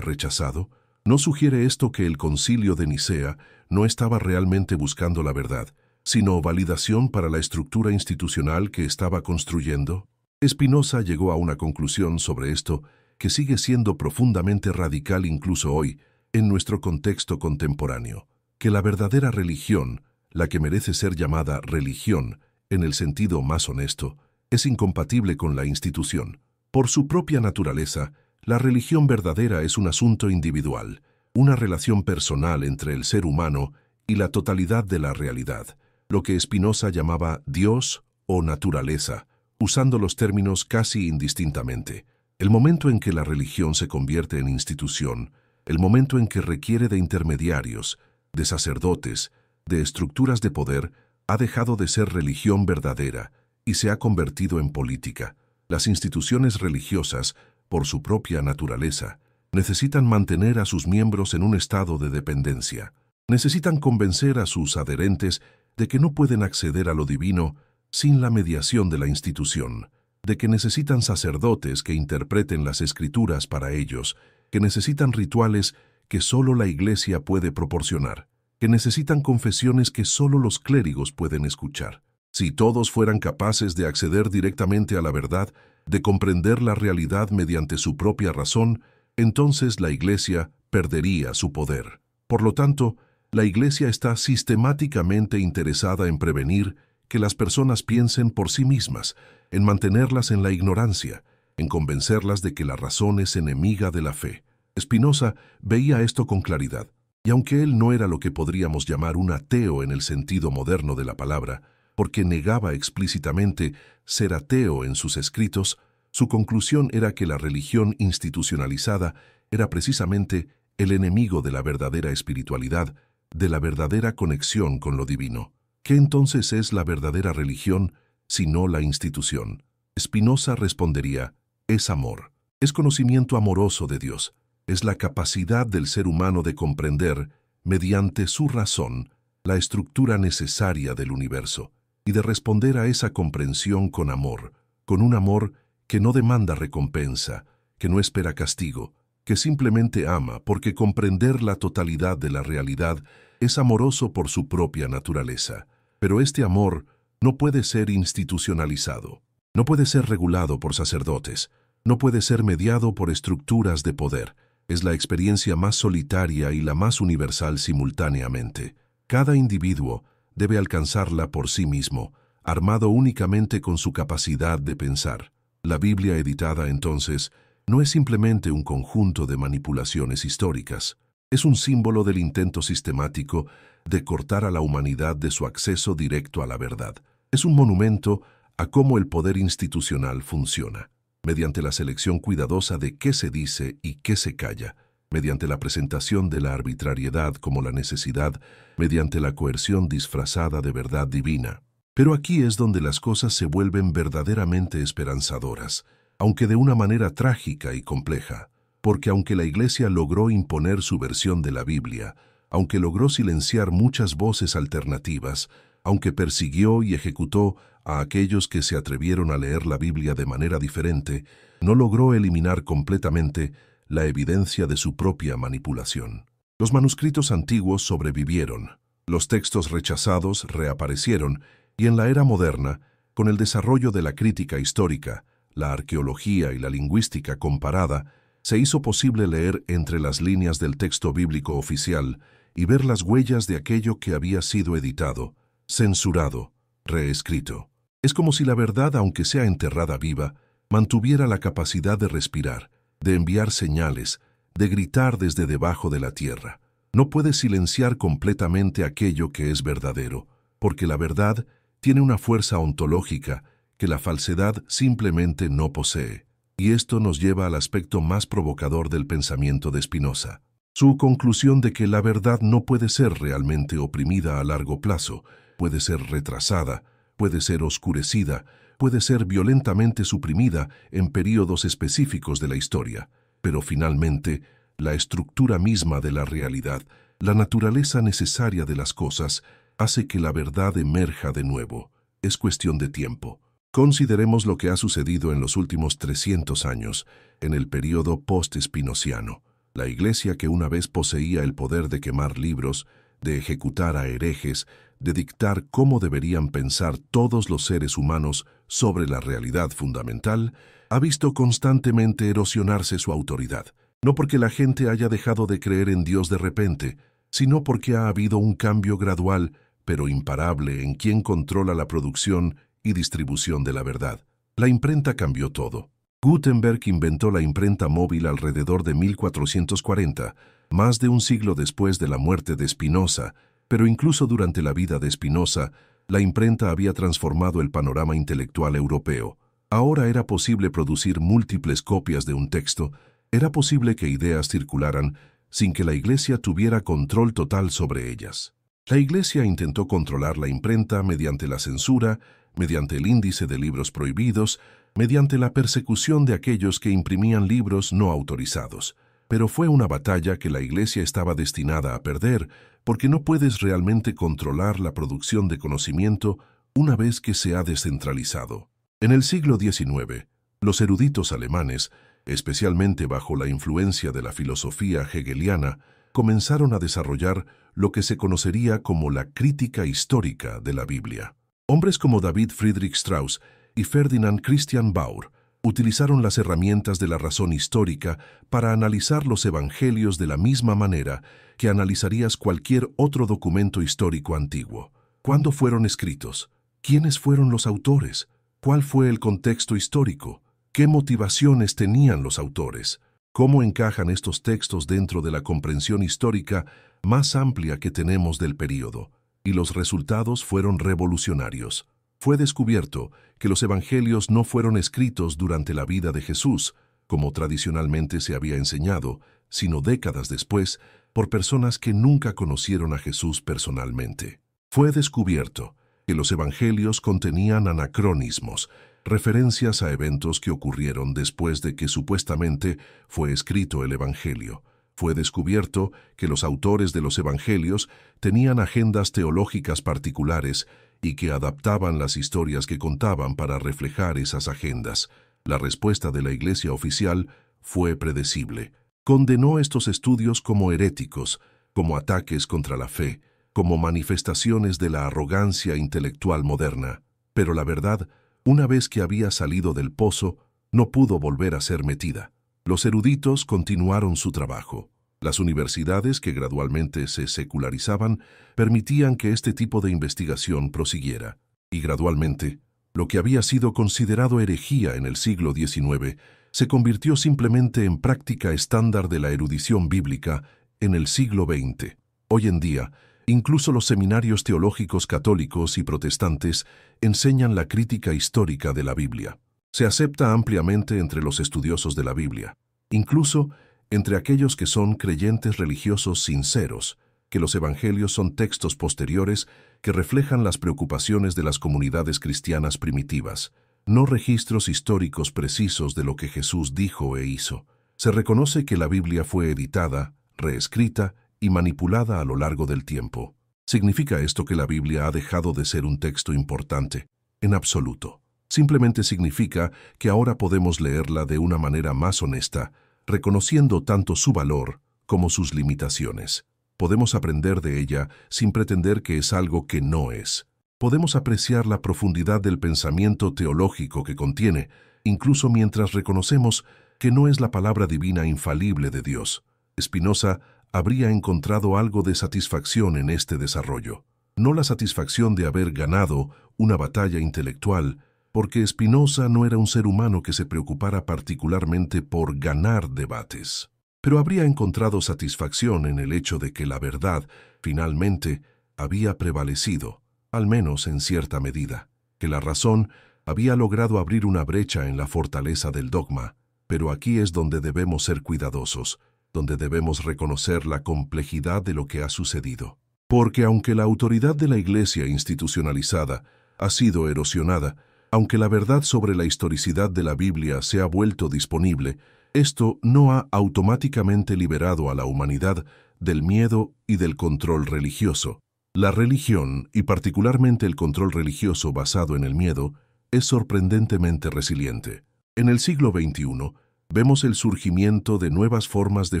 rechazado? ¿No sugiere esto que el Concilio de Nicea no estaba realmente buscando la verdad, sino validación para la estructura institucional que estaba construyendo? Spinoza llegó a una conclusión sobre esto que sigue siendo profundamente radical incluso hoy, en nuestro contexto contemporáneo, que la verdadera religión, la que merece ser llamada religión en el sentido más honesto, es incompatible con la institución. Por su propia naturaleza, la religión verdadera es un asunto individual, una relación personal entre el ser humano y la totalidad de la realidad, lo que Spinoza llamaba Dios o naturaleza, usando los términos casi indistintamente. El momento en que la religión se convierte en institución, el momento en que requiere de intermediarios, de sacerdotes, de estructuras de poder, ha dejado de ser religión verdadera y se ha convertido en política. Las instituciones religiosas, por su propia naturaleza, necesitan mantener a sus miembros en un estado de dependencia. Necesitan convencer a sus adherentes de que no pueden acceder a lo divino sin la mediación de la institución, de que necesitan sacerdotes que interpreten las escrituras para ellos, que necesitan rituales que solo la Iglesia puede proporcionar, que necesitan confesiones que solo los clérigos pueden escuchar. Si todos fueran capaces de acceder directamente a la verdad, de comprender la realidad mediante su propia razón, entonces la Iglesia perdería su poder. Por lo tanto, la Iglesia está sistemáticamente interesada en prevenir que las personas piensen por sí mismas, en mantenerlas en la ignorancia, en convencerlas de que la razón es enemiga de la fe. Spinoza veía esto con claridad, y aunque él no era lo que podríamos llamar un ateo en el sentido moderno de la palabra, porque negaba explícitamente ser ateo en sus escritos, su conclusión era que la religión institucionalizada era precisamente el enemigo de la verdadera espiritualidad, de la verdadera conexión con lo divino. ¿Qué entonces es la verdadera religión, sino la institución? Spinoza respondería, es amor, es conocimiento amoroso de Dios, es la capacidad del ser humano de comprender, mediante su razón, la estructura necesaria del universo, y de responder a esa comprensión con un amor que no demanda recompensa, que no espera castigo, que simplemente ama porque comprender la totalidad de la realidad es amoroso por su propia naturaleza. Pero este amor no puede ser institucionalizado, no puede ser regulado por sacerdotes, no puede ser mediado por estructuras de poder. Es la experiencia más solitaria y la más universal simultáneamente. Cada individuo debe alcanzarla por sí mismo, armado únicamente con su capacidad de pensar. La Biblia editada, entonces, no es simplemente un conjunto de manipulaciones históricas. Es un símbolo del intento sistemático de cortar a la humanidad de su acceso directo a la verdad. Es un monumento a cómo el poder institucional funciona, mediante la selección cuidadosa de qué se dice y qué se calla, mediante la presentación de la arbitrariedad como la necesidad, mediante la coerción disfrazada de verdad divina. Pero aquí es donde las cosas se vuelven verdaderamente esperanzadoras, aunque de una manera trágica y compleja, porque aunque la Iglesia logró imponer su versión de la Biblia, aunque logró silenciar muchas voces alternativas, aunque persiguió y ejecutó a aquellos que se atrevieron a leer la Biblia de manera diferente, no logró eliminar completamente la evidencia de su propia manipulación. Los manuscritos antiguos sobrevivieron, los textos rechazados reaparecieron, y en la era moderna, con el desarrollo de la crítica histórica, la arqueología y la lingüística comparada, se hizo posible leer entre las líneas del texto bíblico oficial y ver las huellas de aquello que había sido editado, censurado, reescrito. Es como si la verdad, aunque sea enterrada viva, mantuviera la capacidad de respirar, de enviar señales, de gritar desde debajo de la tierra. No puede silenciar completamente aquello que es verdadero, porque la verdad tiene una fuerza ontológica que la falsedad simplemente no posee. Y esto nos lleva al aspecto más provocador del pensamiento de Spinoza. Su conclusión de que la verdad no puede ser realmente oprimida a largo plazo, puede ser retrasada, puede ser oscurecida, puede ser violentamente suprimida en períodos específicos de la historia, pero finalmente, la estructura misma de la realidad, la naturaleza necesaria de las cosas, hace que la verdad emerja de nuevo. Es cuestión de tiempo. Consideremos lo que ha sucedido en los últimos 300 años, en el período post-espinociano. La Iglesia, que una vez poseía el poder de quemar libros, de ejecutar a herejes, de dictar cómo deberían pensar todos los seres humanos sobre la realidad fundamental, ha visto constantemente erosionarse su autoridad. No porque la gente haya dejado de creer en Dios de repente, sino porque ha habido un cambio gradual, pero imparable, en quien controla la producción y distribución de la verdad. La imprenta cambió todo. Gutenberg inventó la imprenta móvil alrededor de 1440, más de un siglo después de la muerte de Spinoza, pero incluso durante la vida de Spinoza, la imprenta había transformado el panorama intelectual europeo. Ahora era posible producir múltiples copias de un texto, era posible que ideas circularan sin que la Iglesia tuviera control total sobre ellas. La Iglesia intentó controlar la imprenta mediante la censura, mediante el índice de libros prohibidos, mediante la persecución de aquellos que imprimían libros no autorizados. Pero fue una batalla que la Iglesia estaba destinada a perder, porque no puedes realmente controlar la producción de conocimiento una vez que se ha descentralizado. En el siglo XIX, los eruditos alemanes, especialmente bajo la influencia de la filosofía hegeliana, comenzaron a desarrollar lo que se conocería como la crítica histórica de la Biblia. Hombres como David Friedrich Strauss y Ferdinand Christian Baur utilizaron las herramientas de la razón histórica para analizar los evangelios de la misma manera que analizarías cualquier otro documento histórico antiguo. ¿Cuándo fueron escritos? ¿Quiénes fueron los autores? ¿Cuál fue el contexto histórico? ¿Qué motivaciones tenían los autores? ¿Cómo encajan estos textos dentro de la comprensión histórica más amplia que tenemos del período? Y los resultados fueron revolucionarios. Fue descubierto que los evangelios no fueron escritos durante la vida de Jesús, como tradicionalmente se había enseñado, sino décadas después, por personas que nunca conocieron a Jesús personalmente. Fue descubierto que los evangelios contenían anacronismos, referencias a eventos que ocurrieron después de que supuestamente fue escrito el evangelio. Fue descubierto que los autores de los evangelios tenían agendas teológicas particulares y que adaptaban las historias que contaban para reflejar esas agendas. La respuesta de la Iglesia oficial fue predecible. Condenó estos estudios como heréticos, como ataques contra la fe, como manifestaciones de la arrogancia intelectual moderna. Pero la verdad, una vez que había salido del pozo, no pudo volver a ser metida. Los eruditos continuaron su trabajo. Las universidades, que gradualmente se secularizaban, permitían que este tipo de investigación prosiguiera. Y gradualmente, lo que había sido considerado herejía en el siglo XIX se convirtió simplemente en práctica estándar de la erudición bíblica en el siglo XX. Hoy en día, incluso los seminarios teológicos católicos y protestantes enseñan la crítica histórica de la Biblia. Se acepta ampliamente entre los estudiosos de la Biblia, incluso entre aquellos que son creyentes religiosos sinceros, que los evangelios son textos posteriores que reflejan las preocupaciones de las comunidades cristianas primitivas, no registros históricos precisos de lo que Jesús dijo e hizo. Se reconoce que la Biblia fue editada, reescrita y manipulada a lo largo del tiempo. ¿Significa esto que la Biblia ha dejado de ser un texto importante? En absoluto. Simplemente significa que ahora podemos leerla de una manera más honesta, reconociendo tanto su valor como sus limitaciones. Podemos aprender de ella sin pretender que es algo que no es. Podemos apreciar la profundidad del pensamiento teológico que contiene, incluso mientras reconocemos que no es la palabra divina infalible de Dios. Spinoza habría encontrado algo de satisfacción en este desarrollo. No la satisfacción de haber ganado una batalla intelectual, porque Spinoza no era un ser humano que se preocupara particularmente por ganar debates. Pero habría encontrado satisfacción en el hecho de que la verdad, finalmente, había prevalecido, al menos en cierta medida, que la razón había logrado abrir una brecha en la fortaleza del dogma. Pero aquí es donde debemos ser cuidadosos, donde debemos reconocer la complejidad de lo que ha sucedido. Porque aunque la autoridad de la Iglesia institucionalizada ha sido erosionada, aunque la verdad sobre la historicidad de la Biblia se ha vuelto disponible, esto no ha automáticamente liberado a la humanidad del miedo y del control religioso. La religión, y particularmente el control religioso basado en el miedo, es sorprendentemente resiliente. En el siglo XXI, vemos el surgimiento de nuevas formas de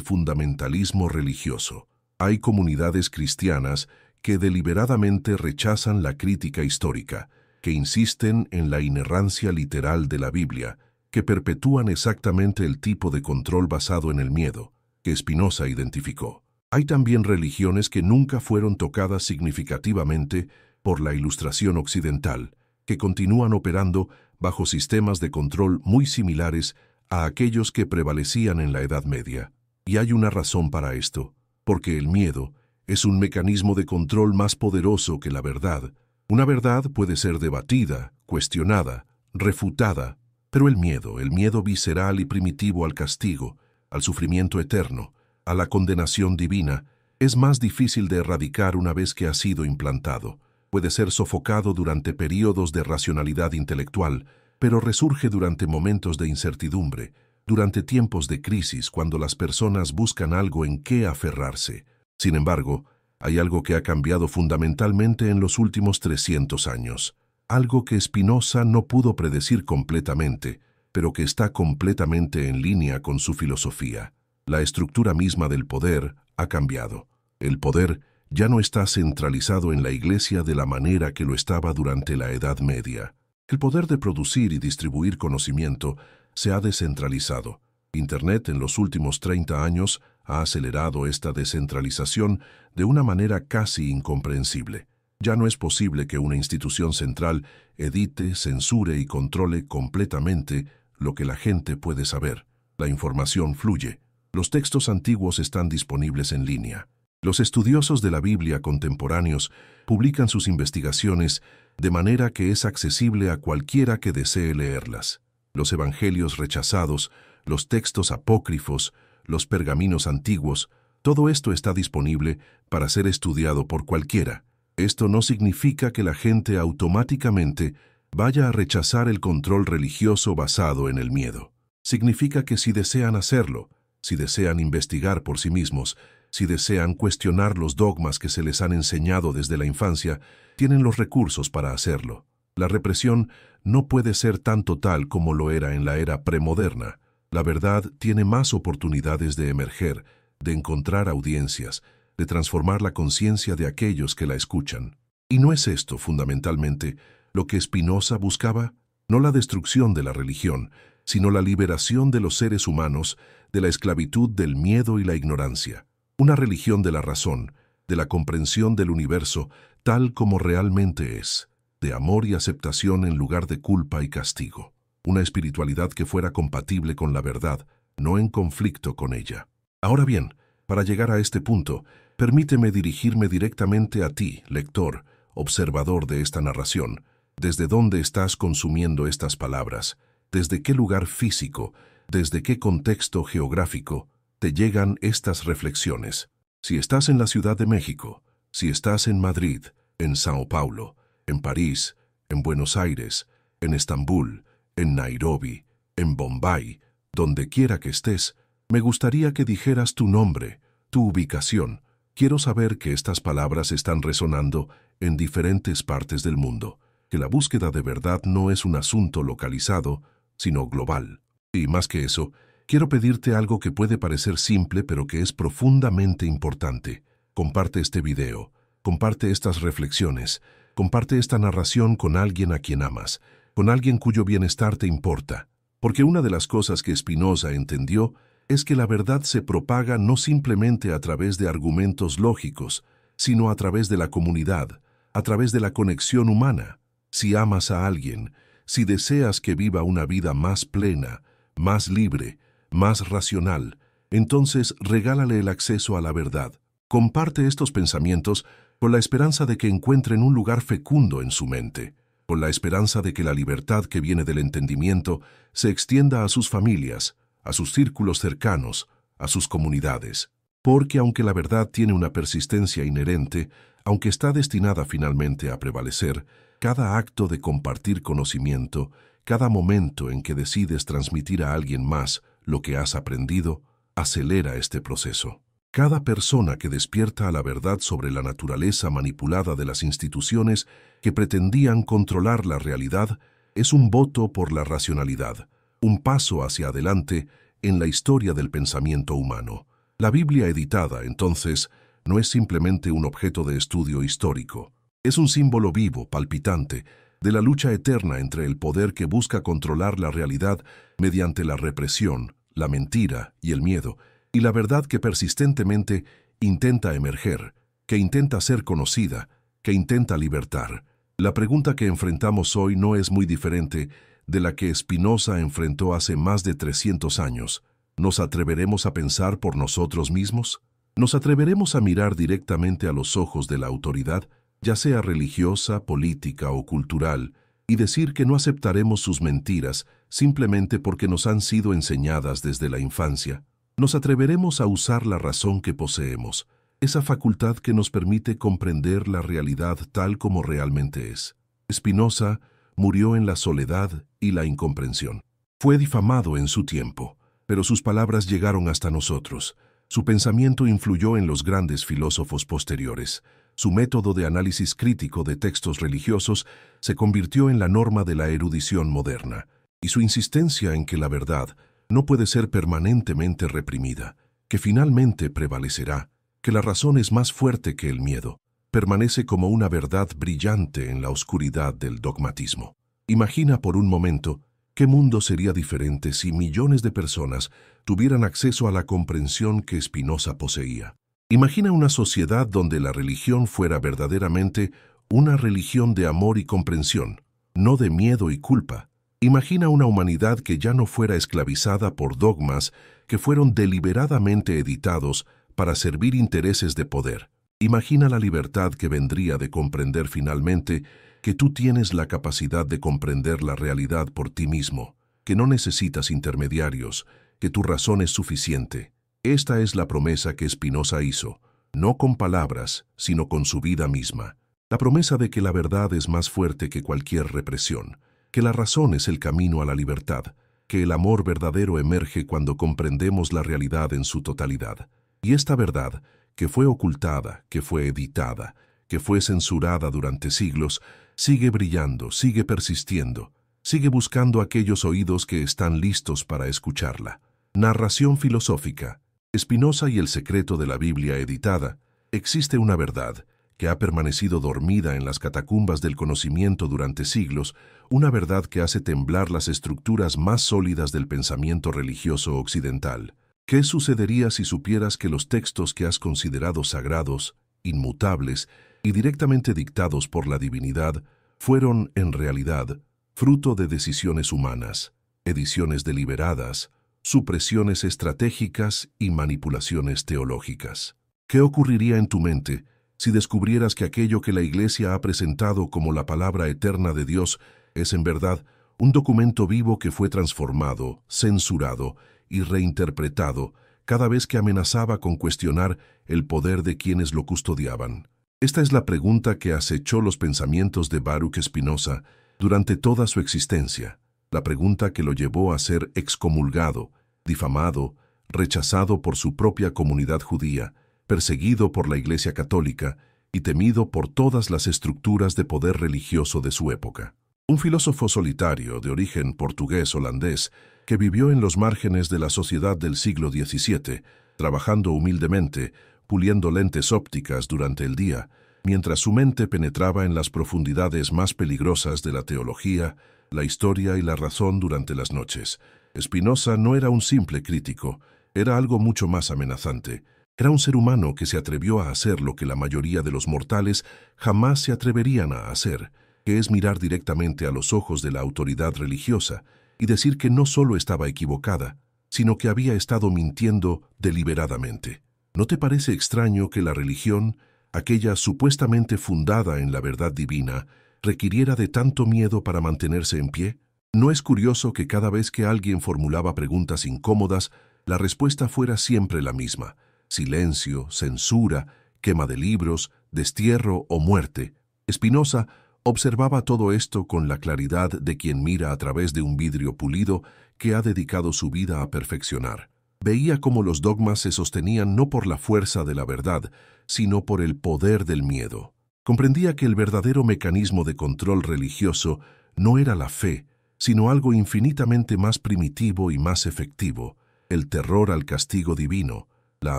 fundamentalismo religioso. Hay comunidades cristianas que deliberadamente rechazan la crítica histórica, que insisten en la inerrancia literal de la Biblia, que perpetúan exactamente el tipo de control basado en el miedo, que Spinoza identificó. Hay también religiones que nunca fueron tocadas significativamente por la Ilustración occidental, que continúan operando bajo sistemas de control muy similares a aquellos que prevalecían en la Edad Media. Y hay una razón para esto, porque el miedo es un mecanismo de control más poderoso que la verdad. Una verdad puede ser debatida, cuestionada, refutada, pero el miedo visceral y primitivo al castigo, al sufrimiento eterno, a la condenación divina, es más difícil de erradicar una vez que ha sido implantado. Puede ser sofocado durante períodos de racionalidad intelectual, pero resurge durante momentos de incertidumbre, durante tiempos de crisis cuando las personas buscan algo en qué aferrarse. Sin embargo, hay algo que ha cambiado fundamentalmente en los últimos 300 años. Algo que Spinoza no pudo predecir completamente, pero que está completamente en línea con su filosofía. La estructura misma del poder ha cambiado. El poder ya no está centralizado en la Iglesia de la manera que lo estaba durante la Edad Media. El poder de producir y distribuir conocimiento se ha descentralizado. Internet en los últimos 30 años ha acelerado esta descentralización de una manera casi incomprensible. Ya no es posible que una institución central edite, censure y controle completamente lo que la gente puede saber. La información fluye. Los textos antiguos están disponibles en línea. Los estudiosos de la Biblia contemporáneos publican sus investigaciones de manera que es accesible a cualquiera que desee leerlas. Los evangelios rechazados, los textos apócrifos, los pergaminos antiguos, todo esto está disponible para ser estudiado por cualquiera. Esto no significa que la gente automáticamente vaya a rechazar el control religioso basado en el miedo. Significa que si desean hacerlo, si desean investigar por sí mismos, si desean cuestionar los dogmas que se les han enseñado desde la infancia, tienen los recursos para hacerlo. La represión no puede ser tan total como lo era en la era premoderna. La verdad tiene más oportunidades de emerger, de encontrar audiencias, de transformar la conciencia de aquellos que la escuchan. ¿Y no es esto, fundamentalmente, lo que Spinoza buscaba? No la destrucción de la religión, sino la liberación de los seres humanos de la esclavitud del miedo y la ignorancia. Una religión de la razón, de la comprensión del universo tal como realmente es, de amor y aceptación en lugar de culpa y castigo. Una espiritualidad que fuera compatible con la verdad, no en conflicto con ella. Ahora bien, para llegar a este punto, permíteme dirigirme directamente a ti, lector, observador de esta narración. ¿Desde dónde estás consumiendo estas palabras? ¿Desde qué lugar físico, desde qué contexto geográfico te llegan estas reflexiones? Si estás en la Ciudad de México, si estás en Madrid, en Sao Paulo, en París, en Buenos Aires, en Estambul, en Nairobi, en Bombay, donde quiera que estés, me gustaría que dijeras tu nombre, tu ubicación. Quiero saber que estas palabras están resonando en diferentes partes del mundo, que la búsqueda de verdad no es un asunto localizado, sino global. Y más que eso, quiero pedirte algo que puede parecer simple pero que es profundamente importante. Comparte este video, comparte estas reflexiones, comparte esta narración con alguien a quien amas, con alguien cuyo bienestar te importa. Porque una de las cosas que Spinoza entendió es que la verdad se propaga no simplemente a través de argumentos lógicos, sino a través de la comunidad, a través de la conexión humana. Si amas a alguien, si deseas que viva una vida más plena, más libre, más racional, entonces regálale el acceso a la verdad. Comparte estos pensamientos con la esperanza de que encuentren un lugar fecundo en su mente, con la esperanza de que la libertad que viene del entendimiento se extienda a sus familias, a sus círculos cercanos, a sus comunidades. Porque aunque la verdad tiene una persistencia inherente, aunque está destinada finalmente a prevalecer, cada acto de compartir conocimiento, cada momento en que decides transmitir a alguien más lo que has aprendido, acelera este proceso. Cada persona que despierta a la verdad sobre la naturaleza manipulada de las instituciones que pretendían controlar la realidad es un voto por la racionalidad, un paso hacia adelante en la historia del pensamiento humano. La Biblia editada, entonces, no es simplemente un objeto de estudio histórico. Es un símbolo vivo, palpitante, de la lucha eterna entre el poder que busca controlar la realidad mediante la represión, la mentira y el miedo, y la verdad que persistentemente intenta emerger, que intenta ser conocida, que intenta libertar. La pregunta que enfrentamos hoy no es muy diferente de la que Spinoza enfrentó hace más de 300 años. ¿Nos atreveremos a pensar por nosotros mismos? ¿Nos atreveremos a mirar directamente a los ojos de la autoridad, ya sea religiosa, política o cultural, y decir que no aceptaremos sus mentiras simplemente porque nos han sido enseñadas desde la infancia? ¿Nos atreveremos a usar la razón que poseemos, esa facultad que nos permite comprender la realidad tal como realmente es? Spinoza murió en la soledad y la incomprensión. Fue difamado en su tiempo, pero sus palabras llegaron hasta nosotros. Su pensamiento influyó en los grandes filósofos posteriores. Su método de análisis crítico de textos religiosos se convirtió en la norma de la erudición moderna, y su insistencia en que la verdad no puede ser permanentemente reprimida, que finalmente prevalecerá, que la razón es más fuerte que el miedo, permanece como una verdad brillante en la oscuridad del dogmatismo. Imagina por un momento qué mundo sería diferente si millones de personas tuvieran acceso a la comprensión que Spinoza poseía. Imagina una sociedad donde la religión fuera verdaderamente una religión de amor y comprensión, no de miedo y culpa. Imagina una humanidad que ya no fuera esclavizada por dogmas que fueron deliberadamente editados para servir intereses de poder. Imagina la libertad que vendría de comprender finalmente que tú tienes la capacidad de comprender la realidad por ti mismo, que no necesitas intermediarios, que tu razón es suficiente. Esta es la promesa que Spinoza hizo, no con palabras, sino con su vida misma. La promesa de que la verdad es más fuerte que cualquier represión, que la razón es el camino a la libertad, que el amor verdadero emerge cuando comprendemos la realidad en su totalidad. Y esta verdad, que fue ocultada, que fue editada, que fue censurada durante siglos, sigue brillando, sigue persistiendo, sigue buscando aquellos oídos que están listos para escucharla. Narración filosófica. Spinoza y el secreto de la Biblia editada. Existe una verdad que ha permanecido dormida en las catacumbas del conocimiento durante siglos, una verdad que hace temblar las estructuras más sólidas del pensamiento religioso occidental. ¿Qué sucedería si supieras que los textos que has considerado sagrados, inmutables y directamente dictados por la divinidad fueron, en realidad, fruto de decisiones humanas, ediciones deliberadas, supresiones estratégicas y manipulaciones teológicas? ¿Qué ocurriría en tu mente si descubrieras que aquello que la Iglesia ha presentado como la palabra eterna de Dios es en verdad un documento vivo que fue transformado, censurado y reinterpretado cada vez que amenazaba con cuestionar el poder de quienes lo custodiaban? Esta es la pregunta que acechó los pensamientos de Baruch Spinoza durante toda su existencia, la pregunta que lo llevó a ser excomulgado, difamado, rechazado por su propia comunidad judía, perseguido por la Iglesia Católica y temido por todas las estructuras de poder religioso de su época. Un filósofo solitario de origen portugués-holandés que vivió en los márgenes de la sociedad del siglo XVII, trabajando humildemente, puliendo lentes ópticas durante el día, mientras su mente penetraba en las profundidades más peligrosas de la teología, la historia y la razón durante las noches. Spinoza no era un simple crítico, era algo mucho más amenazante. Era un ser humano que se atrevió a hacer lo que la mayoría de los mortales jamás se atreverían a hacer, que es mirar directamente a los ojos de la autoridad religiosa y decir que no solo estaba equivocada, sino que había estado mintiendo deliberadamente. ¿No te parece extraño que la religión, aquella supuestamente fundada en la verdad divina, requiriera de tanto miedo para mantenerse en pie? ¿No es curioso que cada vez que alguien formulaba preguntas incómodas, la respuesta fuera siempre la misma? Silencio, censura, quema de libros, destierro o muerte. Spinoza observaba todo esto con la claridad de quien mira a través de un vidrio pulido que ha dedicado su vida a perfeccionar. Veía cómo los dogmas se sostenían no por la fuerza de la verdad, sino por el poder del miedo. Comprendía que el verdadero mecanismo de control religioso no era la fe, sino algo infinitamente más primitivo y más efectivo: el terror al castigo divino, la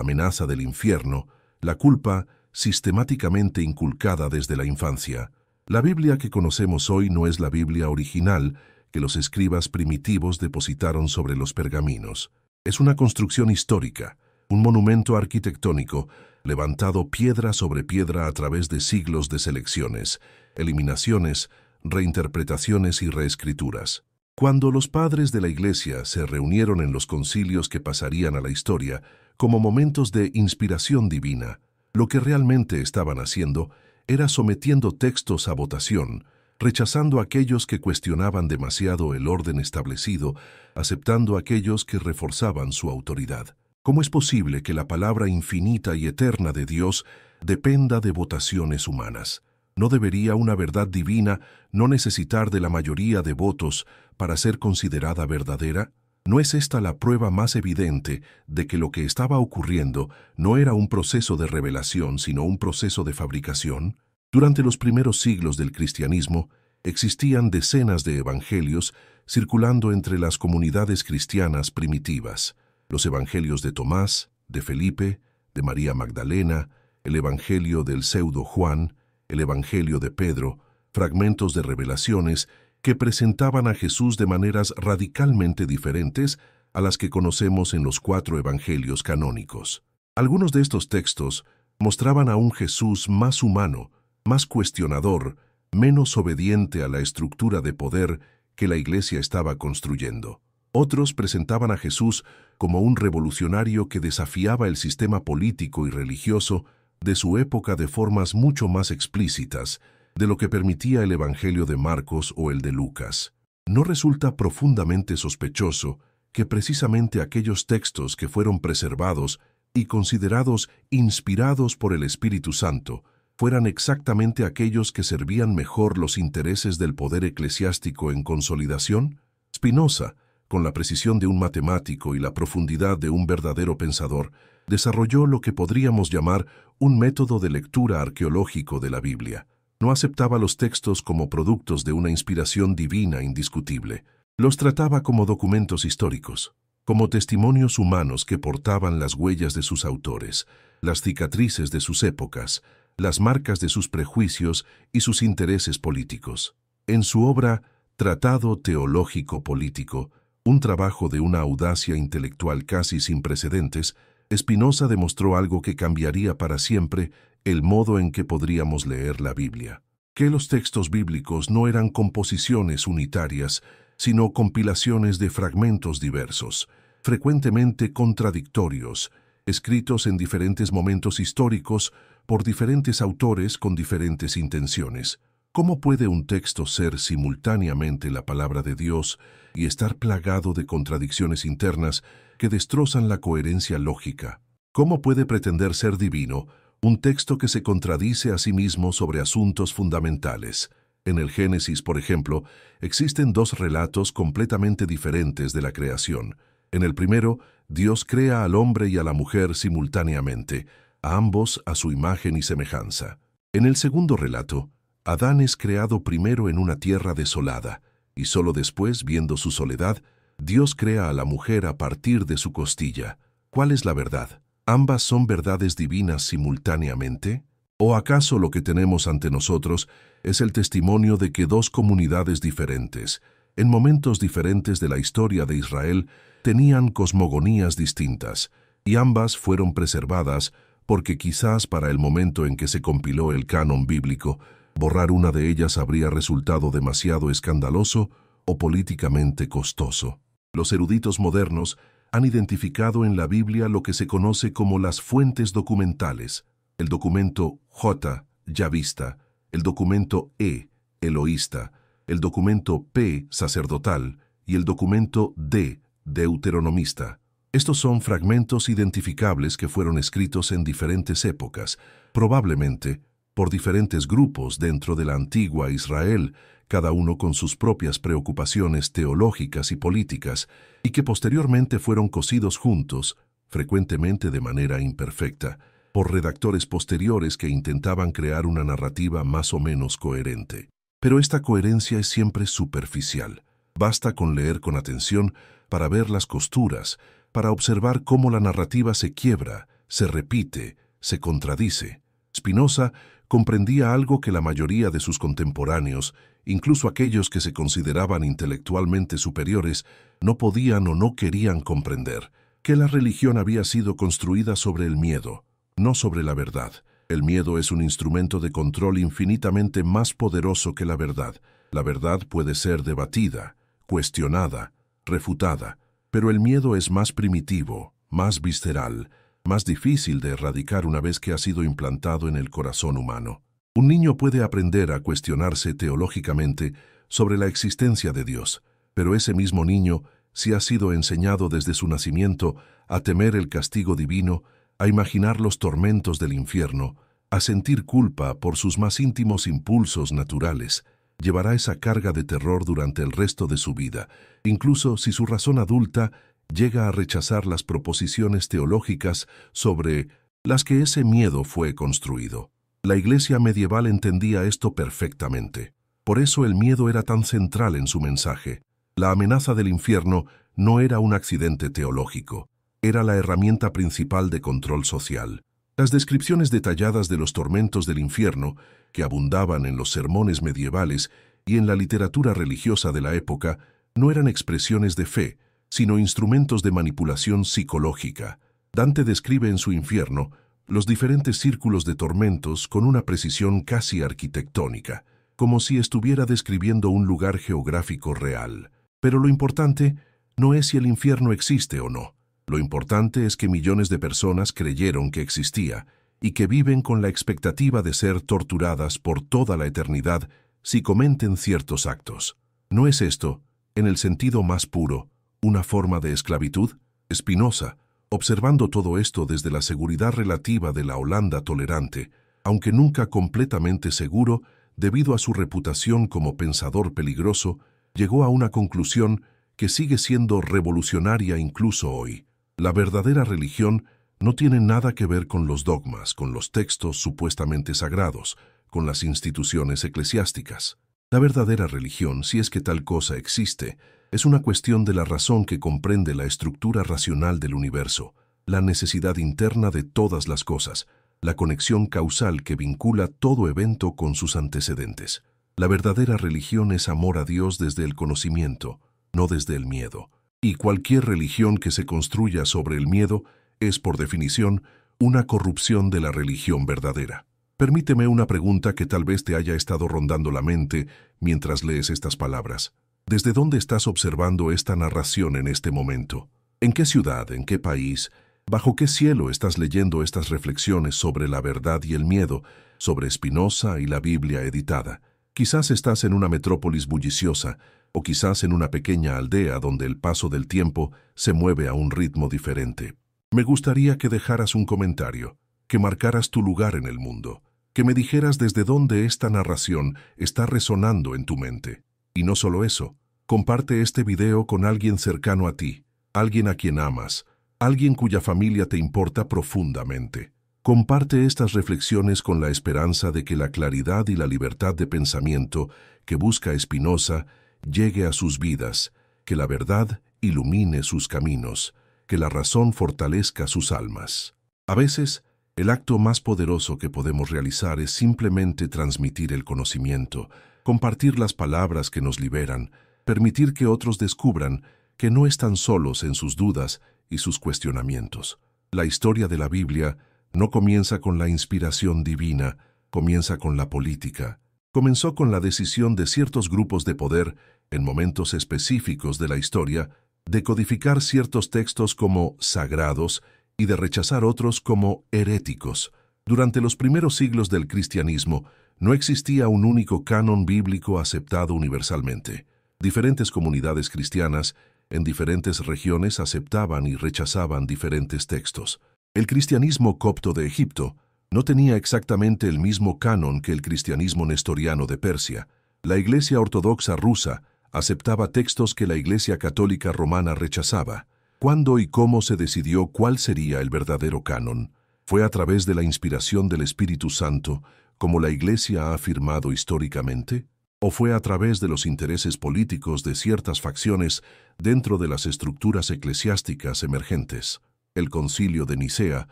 amenaza del infierno, la culpa sistemáticamente inculcada desde la infancia. La Biblia que conocemos hoy no es la Biblia original que los escribas primitivos depositaron sobre los pergaminos. Es una construcción histórica, un monumento arquitectónico, levantado piedra sobre piedra a través de siglos de selecciones, eliminaciones, reinterpretaciones y reescrituras. Cuando los padres de la Iglesia se reunieron en los concilios que pasarían a la historia como momentos de inspiración divina, lo que realmente estaban haciendo era sometiendo textos a votación, rechazando a aquellos que cuestionaban demasiado el orden establecido, aceptando a aquellos que reforzaban su autoridad. ¿Cómo es posible que la palabra infinita y eterna de Dios dependa de votaciones humanas? ¿No debería una verdad divina no necesitar de la mayoría de votos para ser considerada verdadera? ¿No es esta la prueba más evidente de que lo que estaba ocurriendo no era un proceso de revelación, sino un proceso de fabricación? Durante los primeros siglos del cristianismo, existían decenas de evangelios circulando entre las comunidades cristianas primitivas: los evangelios de Tomás, de Felipe, de María Magdalena, el evangelio del pseudo Juan, el evangelio de Pedro, fragmentos de revelaciones que presentaban a Jesús de maneras radicalmente diferentes a las que conocemos en los 4 evangelios canónicos. Algunos de estos textos mostraban a un Jesús más humano, más cuestionador, menos obediente a la estructura de poder que la Iglesia estaba construyendo. Otros presentaban a Jesús como un revolucionario que desafiaba el sistema político y religioso de su época de formas mucho más explícitas de lo que permitía el Evangelio de Marcos o el de Lucas. ¿No resulta profundamente sospechoso que precisamente aquellos textos que fueron preservados y considerados inspirados por el Espíritu Santo fueran exactamente aquellos que servían mejor los intereses del poder eclesiástico en consolidación? Spinoza, con la precisión de un matemático y la profundidad de un verdadero pensador, desarrolló lo que podríamos llamar un método de lectura arqueológico de la Biblia. No aceptaba los textos como productos de una inspiración divina indiscutible. Los trataba como documentos históricos, como testimonios humanos que portaban las huellas de sus autores, las cicatrices de sus épocas, las marcas de sus prejuicios y sus intereses políticos. En su obra Tratado Teológico Político, un trabajo de una audacia intelectual casi sin precedentes, Spinoza demostró algo que cambiaría para siempre el modo en que podríamos leer la Biblia: que los textos bíblicos no eran composiciones unitarias, sino compilaciones de fragmentos diversos, frecuentemente contradictorios, escritos en diferentes momentos históricos por diferentes autores con diferentes intenciones. ¿Cómo puede un texto ser simultáneamente la palabra de Dios y estar plagado de contradicciones internas que destrozan la coherencia lógica? ¿Cómo puede pretender ser divino un texto que se contradice a sí mismo sobre asuntos fundamentales? En el Génesis, por ejemplo, existen 2 relatos completamente diferentes de la creación. En el primero, Dios crea al hombre y a la mujer simultáneamente, a ambos a su imagen y semejanza. En el segundo relato, Adán es creado primero en una tierra desolada, y solo después, viendo su soledad, Dios crea a la mujer a partir de su costilla. ¿Cuál es la verdad? ¿Ambas son verdades divinas simultáneamente? ¿O acaso lo que tenemos ante nosotros es el testimonio de que 2 comunidades diferentes, en momentos diferentes de la historia de Israel, tenían cosmogonías distintas, y ambas fueron preservadas porque quizás para el momento en que se compiló el canon bíblico, borrar una de ellas habría resultado demasiado escandaloso o políticamente costoso? Los eruditos modernos han identificado en la Biblia lo que se conoce como las fuentes documentales: el documento J, yavista; el documento E, eloísta; el documento P, sacerdotal; y el documento D, deuteronomista. Estos son fragmentos identificables que fueron escritos en diferentes épocas, probablemente por diferentes grupos dentro de la antigua Israel, cada uno con sus propias preocupaciones teológicas y políticas, y que posteriormente fueron cosidos juntos, frecuentemente de manera imperfecta, por redactores posteriores que intentaban crear una narrativa más o menos coherente. Pero esta coherencia es siempre superficial. Basta con leer con atención para ver las costuras, para observar cómo la narrativa se quiebra, se repite, se contradice. Spinoza comprendía algo que la mayoría de sus contemporáneos, incluso aquellos que se consideraban intelectualmente superiores, no podían o no querían comprender, que la religión había sido construida sobre el miedo, no sobre la verdad. El miedo es un instrumento de control infinitamente más poderoso que la verdad. La verdad puede ser debatida, cuestionada, refutada, pero el miedo es más primitivo, más visceral, más difícil de erradicar una vez que ha sido implantado en el corazón humano. Un niño puede aprender a cuestionarse teológicamente sobre la existencia de Dios, pero ese mismo niño, si ha sido enseñado desde su nacimiento a temer el castigo divino, a imaginar los tormentos del infierno, a sentir culpa por sus más íntimos impulsos naturales, llevará esa carga de terror durante el resto de su vida, incluso si su razón adulta llega a rechazar las proposiciones teológicas sobre las que ese miedo fue construido. La Iglesia medieval entendía esto perfectamente. Por eso el miedo era tan central en su mensaje. La amenaza del infierno no era un accidente teológico, era la herramienta principal de control social. Las descripciones detalladas de los tormentos del infierno, que abundaban en los sermones medievales y en la literatura religiosa de la época, no eran expresiones de fe, sino instrumentos de manipulación psicológica. Dante describe en su infierno los diferentes círculos de tormentos con una precisión casi arquitectónica, como si estuviera describiendo un lugar geográfico real. Pero lo importante no es si el infierno existe o no. Lo importante es que millones de personas creyeron que existía y que viven con la expectativa de ser torturadas por toda la eternidad si cometen ciertos actos. ¿No es esto, en el sentido más puro, una forma de esclavitud? Spinoza, observando todo esto desde la seguridad relativa de la Holanda tolerante, aunque nunca completamente seguro debido a su reputación como pensador peligroso, llegó a una conclusión que sigue siendo revolucionaria incluso hoy. La verdadera religión no tiene nada que ver con los dogmas, con los textos supuestamente sagrados, con las instituciones eclesiásticas. La verdadera religión, si es que tal cosa existe, es una cuestión de la razón que comprende la estructura racional del universo, la necesidad interna de todas las cosas, la conexión causal que vincula todo evento con sus antecedentes. La verdadera religión es amor a Dios desde el conocimiento, no desde el miedo. Y cualquier religión que se construya sobre el miedo es, por definición, una corrupción de la religión verdadera. Permíteme una pregunta que tal vez te haya estado rondando la mente mientras lees estas palabras. ¿Desde dónde estás observando esta narración en este momento? ¿En qué ciudad, en qué país, bajo qué cielo estás leyendo estas reflexiones sobre la verdad y el miedo, sobre Spinoza y la Biblia editada? Quizás estás en una metrópolis bulliciosa, o quizás en una pequeña aldea donde el paso del tiempo se mueve a un ritmo diferente. Me gustaría que dejaras un comentario, que marcaras tu lugar en el mundo, que me dijeras desde dónde esta narración está resonando en tu mente. Y no solo eso, comparte este video con alguien cercano a ti, alguien a quien amas, alguien cuya familia te importa profundamente. Comparte estas reflexiones con la esperanza de que la claridad y la libertad de pensamiento que busca Spinoza llegue a sus vidas, que la verdad ilumine sus caminos, que la razón fortalezca sus almas. A veces, el acto más poderoso que podemos realizar es simplemente transmitir el conocimiento, compartir las palabras que nos liberan, permitir que otros descubran que no están solos en sus dudas y sus cuestionamientos. La historia de la Biblia no comienza con la inspiración divina, comienza con la política. Comenzó con la decisión de ciertos grupos de poder, en momentos específicos de la historia, de codificar ciertos textos como sagrados y de rechazar otros como heréticos. Durante los primeros siglos del cristianismo, no existía un único canon bíblico aceptado universalmente. Diferentes comunidades cristianas en diferentes regiones aceptaban y rechazaban diferentes textos. El cristianismo copto de Egipto, No tenía exactamente el mismo canon que el cristianismo nestoriano de Persia. La Iglesia Ortodoxa rusa aceptaba textos que la Iglesia Católica Romana rechazaba. ¿Cuándo y cómo se decidió cuál sería el verdadero canon? ¿Fue a través de la inspiración del Espíritu Santo, como la Iglesia ha afirmado históricamente? ¿O fue a través de los intereses políticos de ciertas facciones dentro de las estructuras eclesiásticas emergentes? El Concilio de Nicea,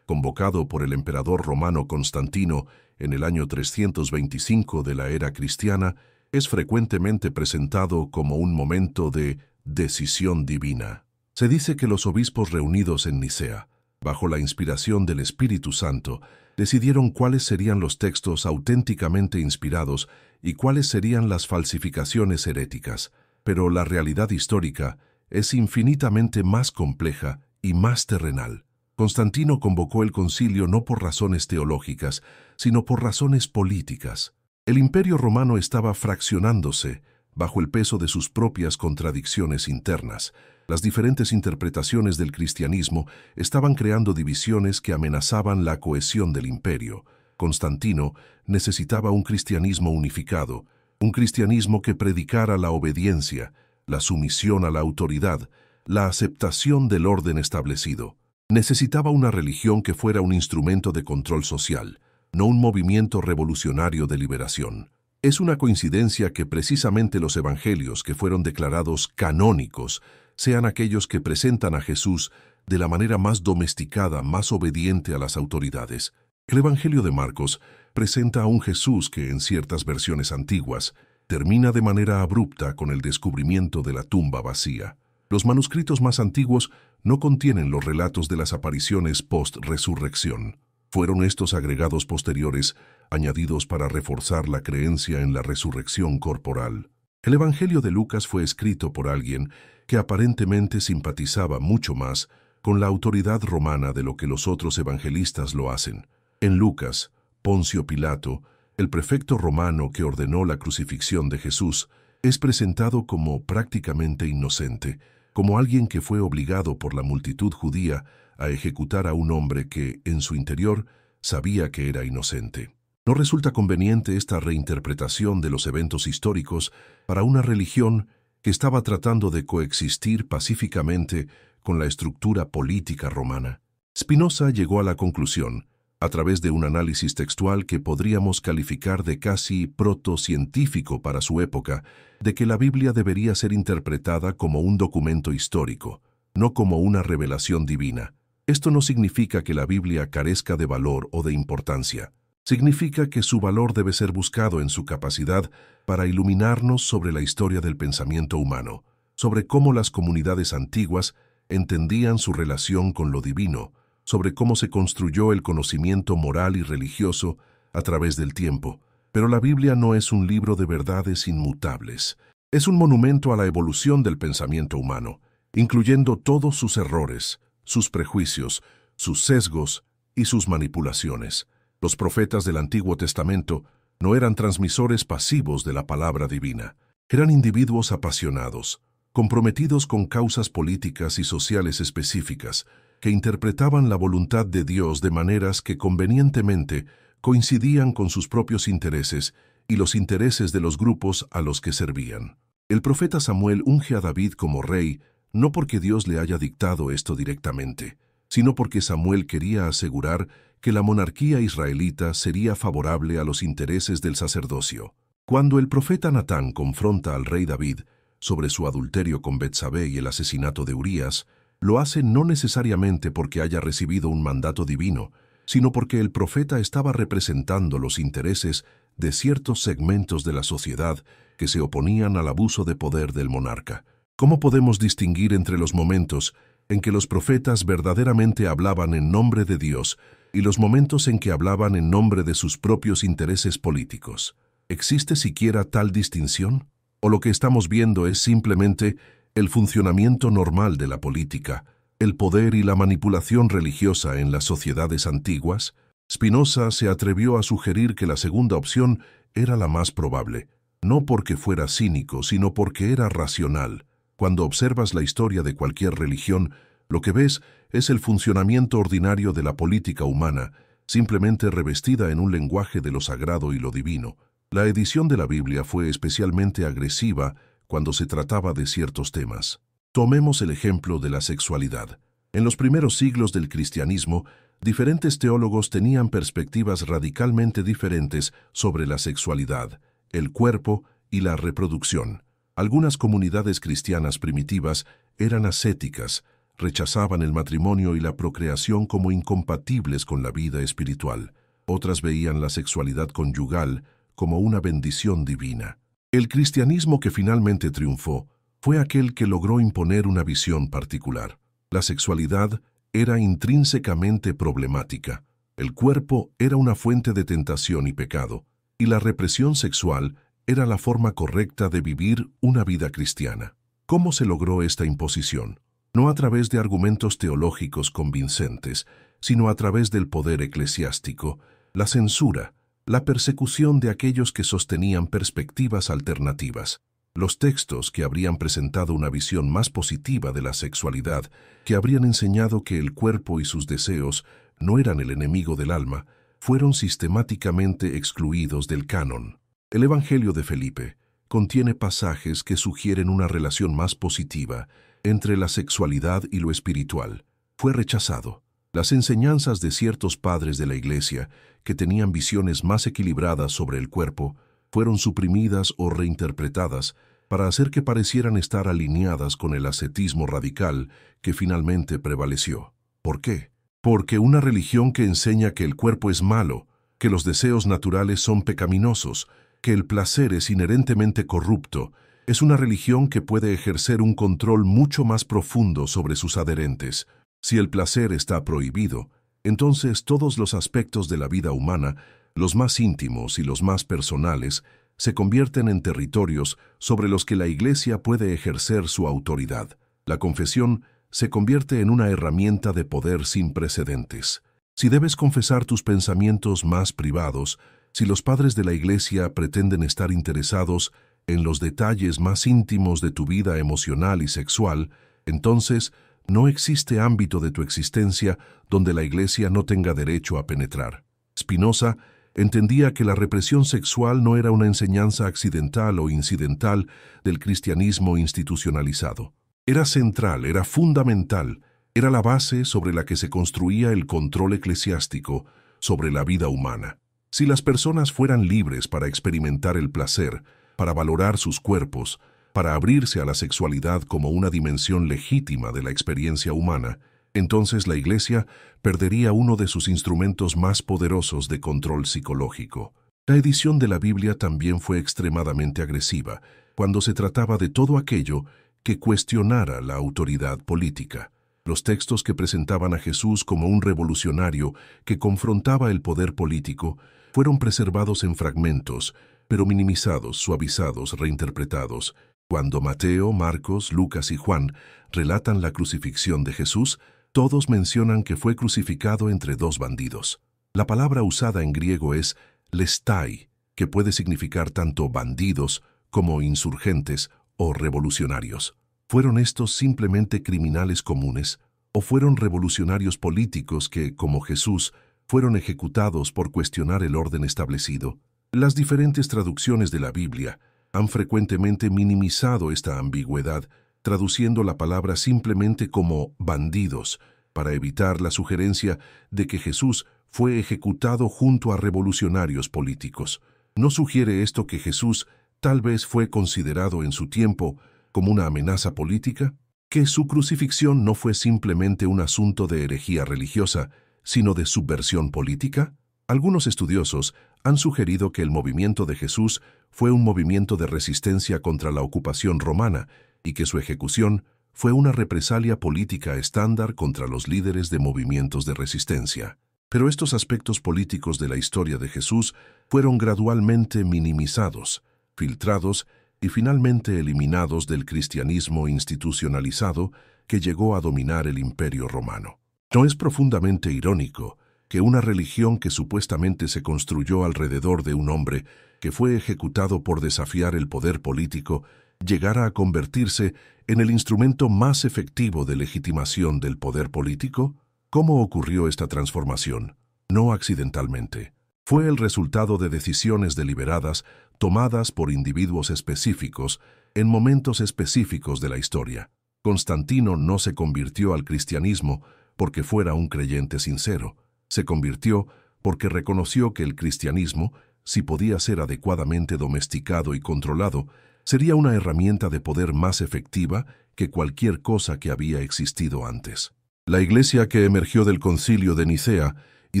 convocado por el emperador romano Constantino en el año 325 de la era cristiana, es frecuentemente presentado como un momento de decisión divina. Se dice que los obispos reunidos en Nicea, bajo la inspiración del Espíritu Santo, decidieron cuáles serían los textos auténticamente inspirados y cuáles serían las falsificaciones heréticas, pero la realidad histórica es infinitamente más compleja y más terrenal. Constantino convocó el concilio no por razones teológicas, sino por razones políticas. El Imperio Romano estaba fraccionándose bajo el peso de sus propias contradicciones internas. Las diferentes interpretaciones del cristianismo estaban creando divisiones que amenazaban la cohesión del imperio. Constantino necesitaba un cristianismo unificado, un cristianismo que predicara la obediencia, la sumisión a la autoridad, la aceptación del orden establecido. Necesitaba una religión que fuera un instrumento de control social, no un movimiento revolucionario de liberación. Es una coincidencia que precisamente los evangelios que fueron declarados canónicos sean aquellos que presentan a Jesús de la manera más domesticada, más obediente a las autoridades. El Evangelio de Marcos presenta a un Jesús que, en ciertas versiones antiguas, termina de manera abrupta con el descubrimiento de la tumba vacía. Los manuscritos más antiguos no contienen los relatos de las apariciones post-resurrección. Fueron estos agregados posteriores añadidos para reforzar la creencia en la resurrección corporal. El Evangelio de Lucas fue escrito por alguien que aparentemente simpatizaba mucho más con la autoridad romana de lo que los otros evangelistas lo hacen. En Lucas, Poncio Pilato, el prefecto romano que ordenó la crucifixión de Jesús, es presentado como prácticamente inocente, como alguien que fue obligado por la multitud judía a ejecutar a un hombre que, en su interior, sabía que era inocente. No resulta conveniente esta reinterpretación de los eventos históricos para una religión que estaba tratando de coexistir pacíficamente con la estructura política romana. Spinoza llegó a la conclusión, a través de un análisis textual que podríamos calificar de casi protocientífico para su época, de que la Biblia debería ser interpretada como un documento histórico, no como una revelación divina. Esto no significa que la Biblia carezca de valor o de importancia. Significa que su valor debe ser buscado en su capacidad para iluminarnos sobre la historia del pensamiento humano, sobre cómo las comunidades antiguas entendían su relación con lo divino, sobre cómo se construyó el conocimiento moral y religioso a través del tiempo. Pero la Biblia no es un libro de verdades inmutables. Es un monumento a la evolución del pensamiento humano, incluyendo todos sus errores, sus prejuicios, sus sesgos y sus manipulaciones. Los profetas del Antiguo Testamento no eran transmisores pasivos de la palabra divina. Eran individuos apasionados, comprometidos con causas políticas y sociales específicas, que interpretaban la voluntad de Dios de maneras que convenientemente coincidían con sus propios intereses y los intereses de los grupos a los que servían. El profeta Samuel unge a David como rey no porque Dios le haya dictado esto directamente, sino porque Samuel quería asegurar que la monarquía israelita sería favorable a los intereses del sacerdocio. Cuando el profeta Natán confronta al rey David sobre su adulterio con Betsabé y el asesinato de Urías, lo hace no necesariamente porque haya recibido un mandato divino, sino porque el profeta estaba representando los intereses de ciertos segmentos de la sociedad que se oponían al abuso de poder del monarca. ¿Cómo podemos distinguir entre los momentos en que los profetas verdaderamente hablaban en nombre de Dios y los momentos en que hablaban en nombre de sus propios intereses políticos? ¿Existe siquiera tal distinción? ¿O lo que estamos viendo es simplemente el funcionamiento normal de la política, el poder y la manipulación religiosa en las sociedades antiguas? Spinoza se atrevió a sugerir que la segunda opción era la más probable, no porque fuera cínico, sino porque era racional. Cuando observas la historia de cualquier religión, lo que ves es el funcionamiento ordinario de la política humana, simplemente revestida en un lenguaje de lo sagrado y lo divino. La edición de la Biblia fue especialmente agresiva cuando se trataba de ciertos temas. Tomemos el ejemplo de la sexualidad. En los primeros siglos del cristianismo, diferentes teólogos tenían perspectivas radicalmente diferentes sobre la sexualidad, el cuerpo y la reproducción. Algunas comunidades cristianas primitivas eran ascéticas, rechazaban el matrimonio y la procreación como incompatibles con la vida espiritual. Otras veían la sexualidad conyugal como una bendición divina. El cristianismo que finalmente triunfó fue aquel que logró imponer una visión particular. La sexualidad era intrínsecamente problemática. El cuerpo era una fuente de tentación y pecado, y la represión sexual era la forma correcta de vivir una vida cristiana. ¿Cómo se logró esta imposición? No a través de argumentos teológicos convincentes, sino a través del poder eclesiástico, la censura, la persecución de aquellos que sostenían perspectivas alternativas. Los textos que habrían presentado una visión más positiva de la sexualidad, que habrían enseñado que el cuerpo y sus deseos no eran el enemigo del alma, fueron sistemáticamente excluidos del canon. El Evangelio de Felipe contiene pasajes que sugieren una relación más positiva entre la sexualidad y lo espiritual. Fue rechazado. Las enseñanzas de ciertos padres de la Iglesia, que tenían visiones más equilibradas sobre el cuerpo, fueron suprimidas o reinterpretadas para hacer que parecieran estar alineadas con el ascetismo radical que finalmente prevaleció. ¿Por qué? Porque una religión que enseña que el cuerpo es malo, que los deseos naturales son pecaminosos, que el placer es inherentemente corrupto, es una religión que puede ejercer un control mucho más profundo sobre sus adherentes. Si el placer está prohibido, entonces todos los aspectos de la vida humana, los más íntimos y los más personales, se convierten en territorios sobre los que la Iglesia puede ejercer su autoridad. La confesión se convierte en una herramienta de poder sin precedentes. Si debes confesar tus pensamientos más privados, si los padres de la Iglesia pretenden estar interesados en los detalles más íntimos de tu vida emocional y sexual, entonces no existe ámbito de tu existencia donde la Iglesia no tenga derecho a penetrar. Spinoza entendía que la represión sexual no era una enseñanza accidental o incidental del cristianismo institucionalizado. Era central, era fundamental, era la base sobre la que se construía el control eclesiástico sobre la vida humana. Si las personas fueran libres para experimentar el placer, para valorar sus cuerpos, para abrirse a la sexualidad como una dimensión legítima de la experiencia humana, entonces la Iglesia perdería uno de sus instrumentos más poderosos de control psicológico. La edición de la Biblia también fue extremadamente agresiva cuando se trataba de todo aquello que cuestionara la autoridad política. Los textos que presentaban a Jesús como un revolucionario que confrontaba el poder político fueron preservados en fragmentos, pero minimizados, suavizados, reinterpretados. Cuando Mateo, Marcos, Lucas y Juan relatan la crucifixión de Jesús, todos mencionan que fue crucificado entre dos bandidos. La palabra usada en griego es lestai, que puede significar tanto bandidos como insurgentes o revolucionarios. ¿Fueron estos simplemente criminales comunes o fueron revolucionarios políticos que, como Jesús, fueron ejecutados por cuestionar el orden establecido? Las diferentes traducciones de la Biblia han frecuentemente minimizado esta ambigüedad, traduciendo la palabra simplemente como bandidos, para evitar la sugerencia de que Jesús fue ejecutado junto a revolucionarios políticos. ¿No sugiere esto que Jesús tal vez fue considerado en su tiempo como una amenaza política? ¿Que su crucifixión no fue simplemente un asunto de herejía religiosa, sino de subversión política? Algunos estudiosos han sugerido que el movimiento de Jesús fue un movimiento de resistencia contra la ocupación romana y que su ejecución fue una represalia política estándar contra los líderes de movimientos de resistencia. Pero estos aspectos políticos de la historia de Jesús fueron gradualmente minimizados, filtrados y finalmente eliminados del cristianismo institucionalizado que llegó a dominar el Imperio Romano. ¿No es profundamente irónico que una religión que supuestamente se construyó alrededor de un hombre que fue ejecutado por desafiar el poder político llegara a convertirse en el instrumento más efectivo de legitimación del poder político? ¿Cómo ocurrió esta transformación? no accidentalmente. Fue el resultado de decisiones deliberadas tomadas por individuos específicos en momentos específicos de la historia. Constantino no se convirtió al cristianismo porque fuera un creyente sincero. Se convirtió porque reconoció que el cristianismo, si podía ser adecuadamente domesticado y controlado, sería una herramienta de poder más efectiva que cualquier cosa que había existido antes. La iglesia que emergió del concilio de Nicea y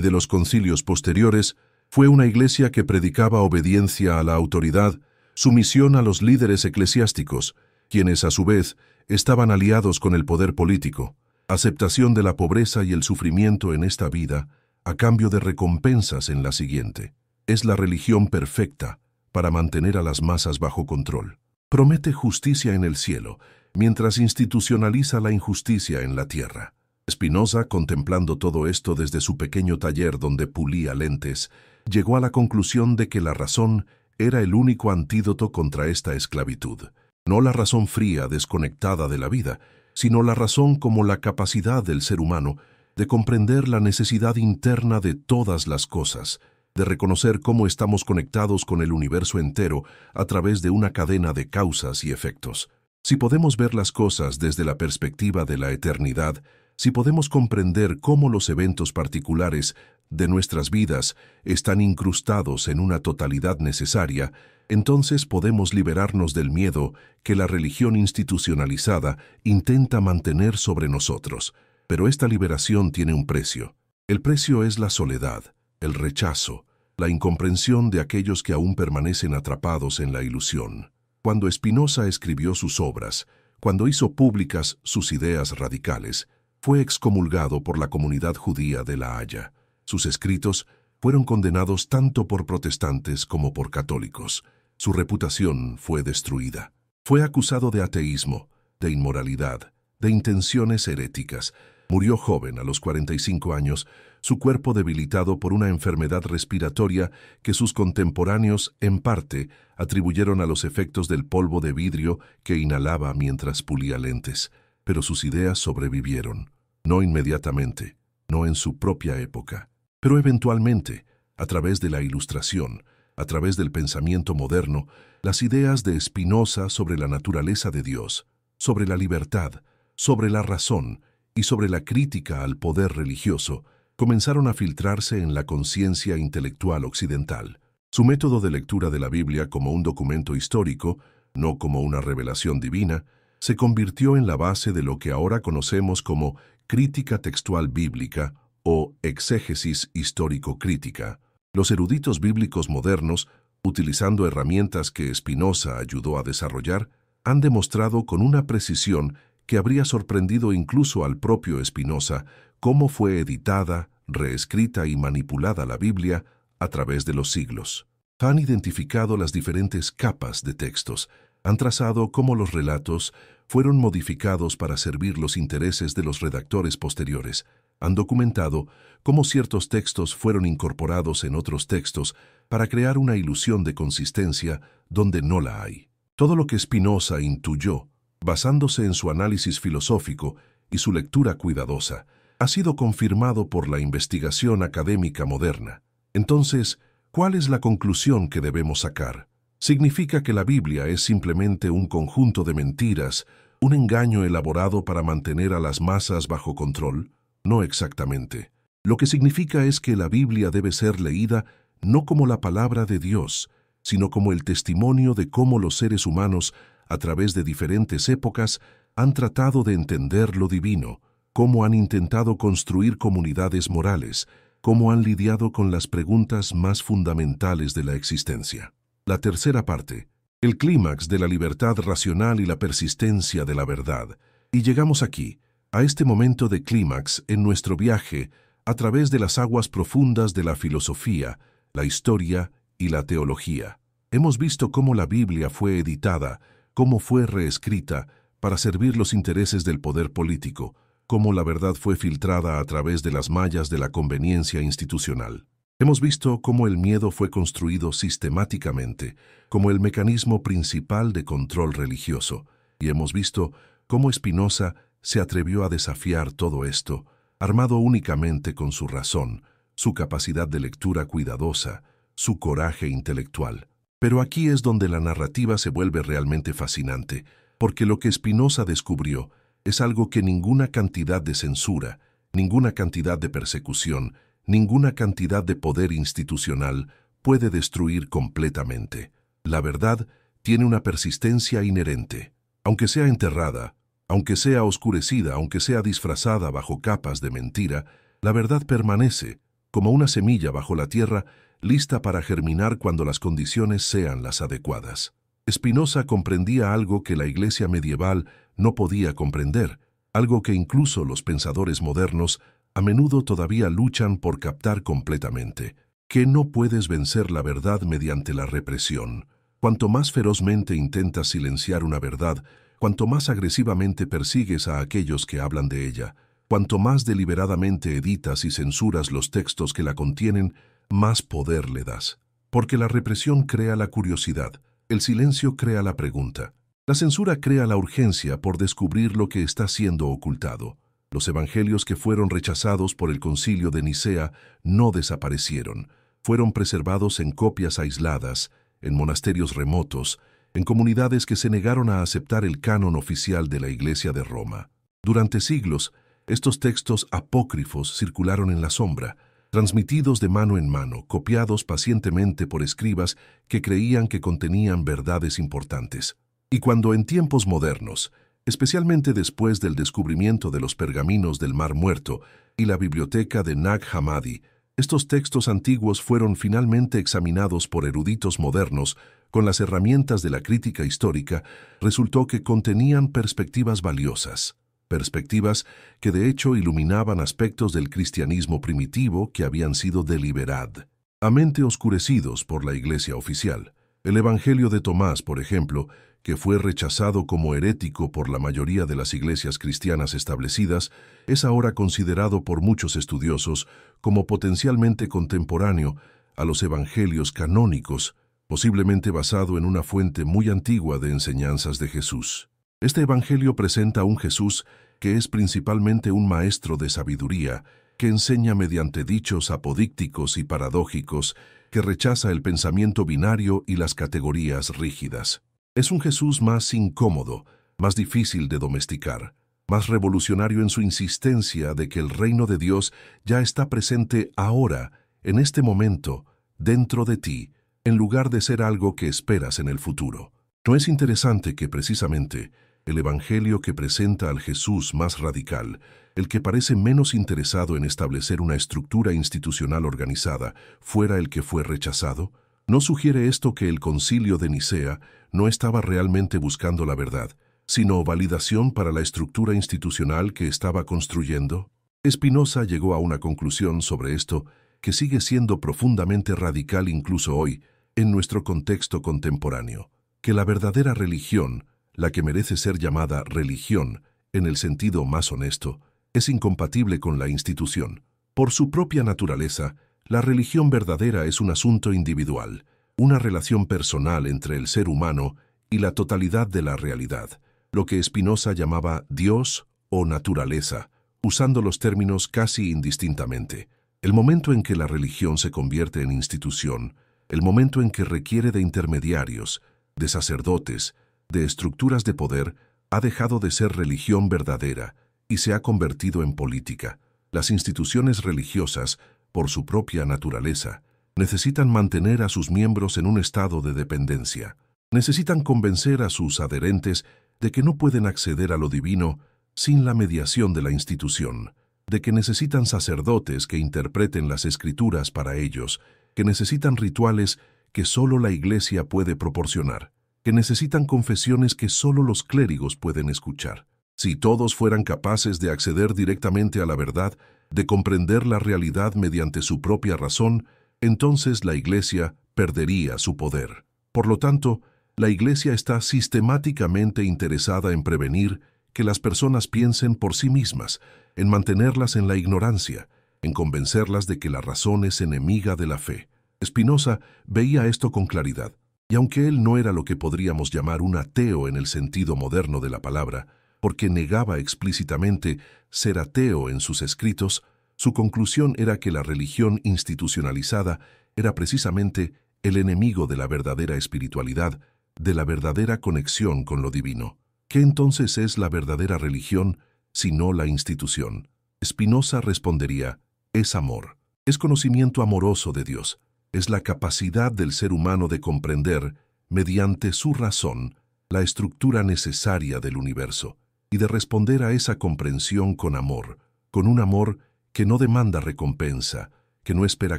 de los concilios posteriores fue una iglesia que predicaba obediencia a la autoridad, sumisión a los líderes eclesiásticos, quienes a su vez estaban aliados con el poder político, aceptación de la pobreza y el sufrimiento en esta vida a cambio de recompensas en la siguiente. Es la religión perfecta para mantener a las masas bajo control. Promete justicia en el cielo, mientras institucionaliza la injusticia en la tierra. Spinoza, contemplando todo esto desde su pequeño taller donde pulía lentes, llegó a la conclusión de que la razón era el único antídoto contra esta esclavitud. No la razón fría, desconectada de la vida, sino la razón como la capacidad del ser humano de comprender la necesidad interna de todas las cosas, de reconocer cómo estamos conectados con el universo entero a través de una cadena de causas y efectos. Si podemos ver las cosas desde la perspectiva de la eternidad, si podemos comprender cómo los eventos particulares de nuestras vidas están incrustados en una totalidad necesaria, entonces podemos liberarnos del miedo que la religión institucionalizada intenta mantener sobre nosotros. Pero esta liberación tiene un precio. El precio es la soledad, el rechazo, la incomprensión de aquellos que aún permanecen atrapados en la ilusión. Cuando Spinoza escribió sus obras, cuando hizo públicas sus ideas radicales, fue excomulgado por la comunidad judía de La Haya. Sus escritos fueron condenados tanto por protestantes como por católicos. Su reputación fue destruida. Fue acusado de ateísmo, de inmoralidad, de intenciones heréticas. Murió joven, a los 45 años, su cuerpo debilitado por una enfermedad respiratoria que sus contemporáneos, en parte, atribuyeron a los efectos del polvo de vidrio que inhalaba mientras pulía lentes. Pero sus ideas sobrevivieron, no inmediatamente, no en su propia época, pero eventualmente, a través de la Ilustración, a través del pensamiento moderno, las ideas de Spinoza sobre la naturaleza de Dios, sobre la libertad, sobre la razón y sobre la crítica al poder religioso, comenzaron a filtrarse en la conciencia intelectual occidental. Su método de lectura de la Biblia como un documento histórico, no como una revelación divina, se convirtió en la base de lo que ahora conocemos como crítica textual bíblica o exégesis histórico-crítica. Los eruditos bíblicos modernos, utilizando herramientas que Spinoza ayudó a desarrollar, han demostrado con una precisión que habría sorprendido incluso al propio Spinoza cómo fue editada, reescrita y manipulada la Biblia a través de los siglos. Han identificado las diferentes capas de textos, han trazado cómo los relatos fueron modificados para servir los intereses de los redactores posteriores, han documentado cómo ciertos textos fueron incorporados en otros textos para crear una ilusión de consistencia donde no la hay. Todo lo que Spinoza intuyó, basándose en su análisis filosófico y su lectura cuidadosa, ha sido confirmado por la investigación académica moderna. Entonces, ¿cuál es la conclusión que debemos sacar? ¿Significa que la Biblia es simplemente un conjunto de mentiras, un engaño elaborado para mantener a las masas bajo control? No exactamente. Lo que significa es que la Biblia debe ser leída no como la palabra de Dios, sino como el testimonio de cómo los seres humanos, a través de diferentes épocas, han tratado de entender lo divino, cómo han intentado construir comunidades morales, cómo han lidiado con las preguntas más fundamentales de la existencia. La tercera parte, el clímax de la libertad racional y la persistencia de la verdad. Y llegamos aquí, a este momento de clímax en nuestro viaje a través de las aguas profundas de la filosofía, la historia y la teología. Hemos visto cómo la Biblia fue editada, cómo fue reescrita para servir los intereses del poder político, cómo la verdad fue filtrada a través de las mallas de la conveniencia institucional. Hemos visto cómo el miedo fue construido sistemáticamente como el mecanismo principal de control religioso, y hemos visto cómo Spinoza se atrevió a desafiar todo esto, armado únicamente con su razón, su capacidad de lectura cuidadosa, su coraje intelectual. Pero aquí es donde la narrativa se vuelve realmente fascinante, porque lo que Spinoza descubrió es algo que ninguna cantidad de censura, ninguna cantidad de persecución, ninguna cantidad de poder institucional puede destruir completamente. La verdad tiene una persistencia inherente. Aunque sea enterrada, aunque sea oscurecida, aunque sea disfrazada bajo capas de mentira, la verdad permanece, como una semilla bajo la tierra, lista para germinar cuando las condiciones sean las adecuadas. Spinoza comprendía algo que la Iglesia medieval no podía comprender, algo que incluso los pensadores modernos a menudo todavía luchan por captar completamente, que no puedes vencer la verdad mediante la represión. Cuanto más ferozmente intentas silenciar una verdad, cuanto más agresivamente persigues a aquellos que hablan de ella, cuanto más deliberadamente editas y censuras los textos que la contienen, más poder le das. Porque la represión crea la curiosidad, el silencio crea la pregunta. La censura crea la urgencia por descubrir lo que está siendo ocultado. Los evangelios que fueron rechazados por el Concilio de Nicea no desaparecieron. Fueron preservados en copias aisladas, en monasterios remotos, en comunidades que se negaron a aceptar el canon oficial de la Iglesia de Roma. Durante siglos, estos textos apócrifos circularon en la sombra, transmitidos de mano en mano, copiados pacientemente por escribas que creían que contenían verdades importantes. Y cuando en tiempos modernos, especialmente después del descubrimiento de los pergaminos del Mar Muerto y la biblioteca de Nag Hammadi, estos textos antiguos fueron finalmente examinados por eruditos modernos con las herramientas de la crítica histórica, resultó que contenían perspectivas valiosas. Perspectivas que de hecho iluminaban aspectos del cristianismo primitivo que habían sido deliberadamente oscurecidos por la Iglesia oficial. El Evangelio de Tomás, por ejemplo, que fue rechazado como herético por la mayoría de las iglesias cristianas establecidas, es ahora considerado por muchos estudiosos como potencialmente contemporáneo a los evangelios canónicos, posiblemente basado en una fuente muy antigua de enseñanzas de Jesús. Este evangelio presenta a un Jesús que es principalmente un maestro de sabiduría, que enseña mediante dichos apodícticos y paradójicos, que rechaza el pensamiento binario y las categorías rígidas. Es un Jesús más incómodo, más difícil de domesticar, más revolucionario en su insistencia de que el reino de Dios ya está presente ahora, en este momento, dentro de ti, en lugar de ser algo que esperas en el futuro. ¿No es interesante que precisamente el evangelio que presenta al Jesús más radical, el que parece menos interesado en establecer una estructura institucional organizada, fuera el que fue rechazado? ¿No sugiere esto que el Concilio de Nicea no estaba realmente buscando la verdad, sino validación para la estructura institucional que estaba construyendo? Spinoza llegó a una conclusión sobre esto que sigue siendo profundamente radical incluso hoy, en nuestro contexto contemporáneo, que la verdadera religión, la que merece ser llamada religión, en el sentido más honesto, es incompatible con la institución. Por su propia naturaleza, la religión verdadera es un asunto individual, una relación personal entre el ser humano y la totalidad de la realidad, lo que Spinoza llamaba Dios o naturaleza, usando los términos casi indistintamente. El momento en que la religión se convierte en institución, el momento en que requiere de intermediarios, de sacerdotes, de estructuras de poder, ha dejado de ser religión verdadera y se ha convertido en política. Las instituciones religiosas, por su propia naturaleza, necesitan mantener a sus miembros en un estado de dependencia. Necesitan convencer a sus adherentes de que no pueden acceder a lo divino sin la mediación de la institución, de que necesitan sacerdotes que interpreten las escrituras para ellos, que necesitan rituales que solo la Iglesia puede proporcionar, que necesitan confesiones que solo los clérigos pueden escuchar. Si todos fueran capaces de acceder directamente a la verdad, de comprender la realidad mediante su propia razón, entonces la Iglesia perdería su poder. Por lo tanto, la Iglesia está sistemáticamente interesada en prevenir que las personas piensen por sí mismas, en mantenerlas en la ignorancia, en convencerlas de que la razón es enemiga de la fe. Spinoza veía esto con claridad. Y aunque él no era lo que podríamos llamar un ateo en el sentido moderno de la palabra, porque negaba explícitamente ser ateo en sus escritos, Su conclusión era que la religión institucionalizada era precisamente el enemigo de la verdadera espiritualidad, de la verdadera conexión con lo divino. ¿Qué entonces es la verdadera religión, sino la institución? Spinoza respondería, es amor, es conocimiento amoroso de Dios, es la capacidad del ser humano de comprender, mediante su razón, la estructura necesaria del universo, y de responder a esa comprensión con un amor que no demanda recompensa, que no espera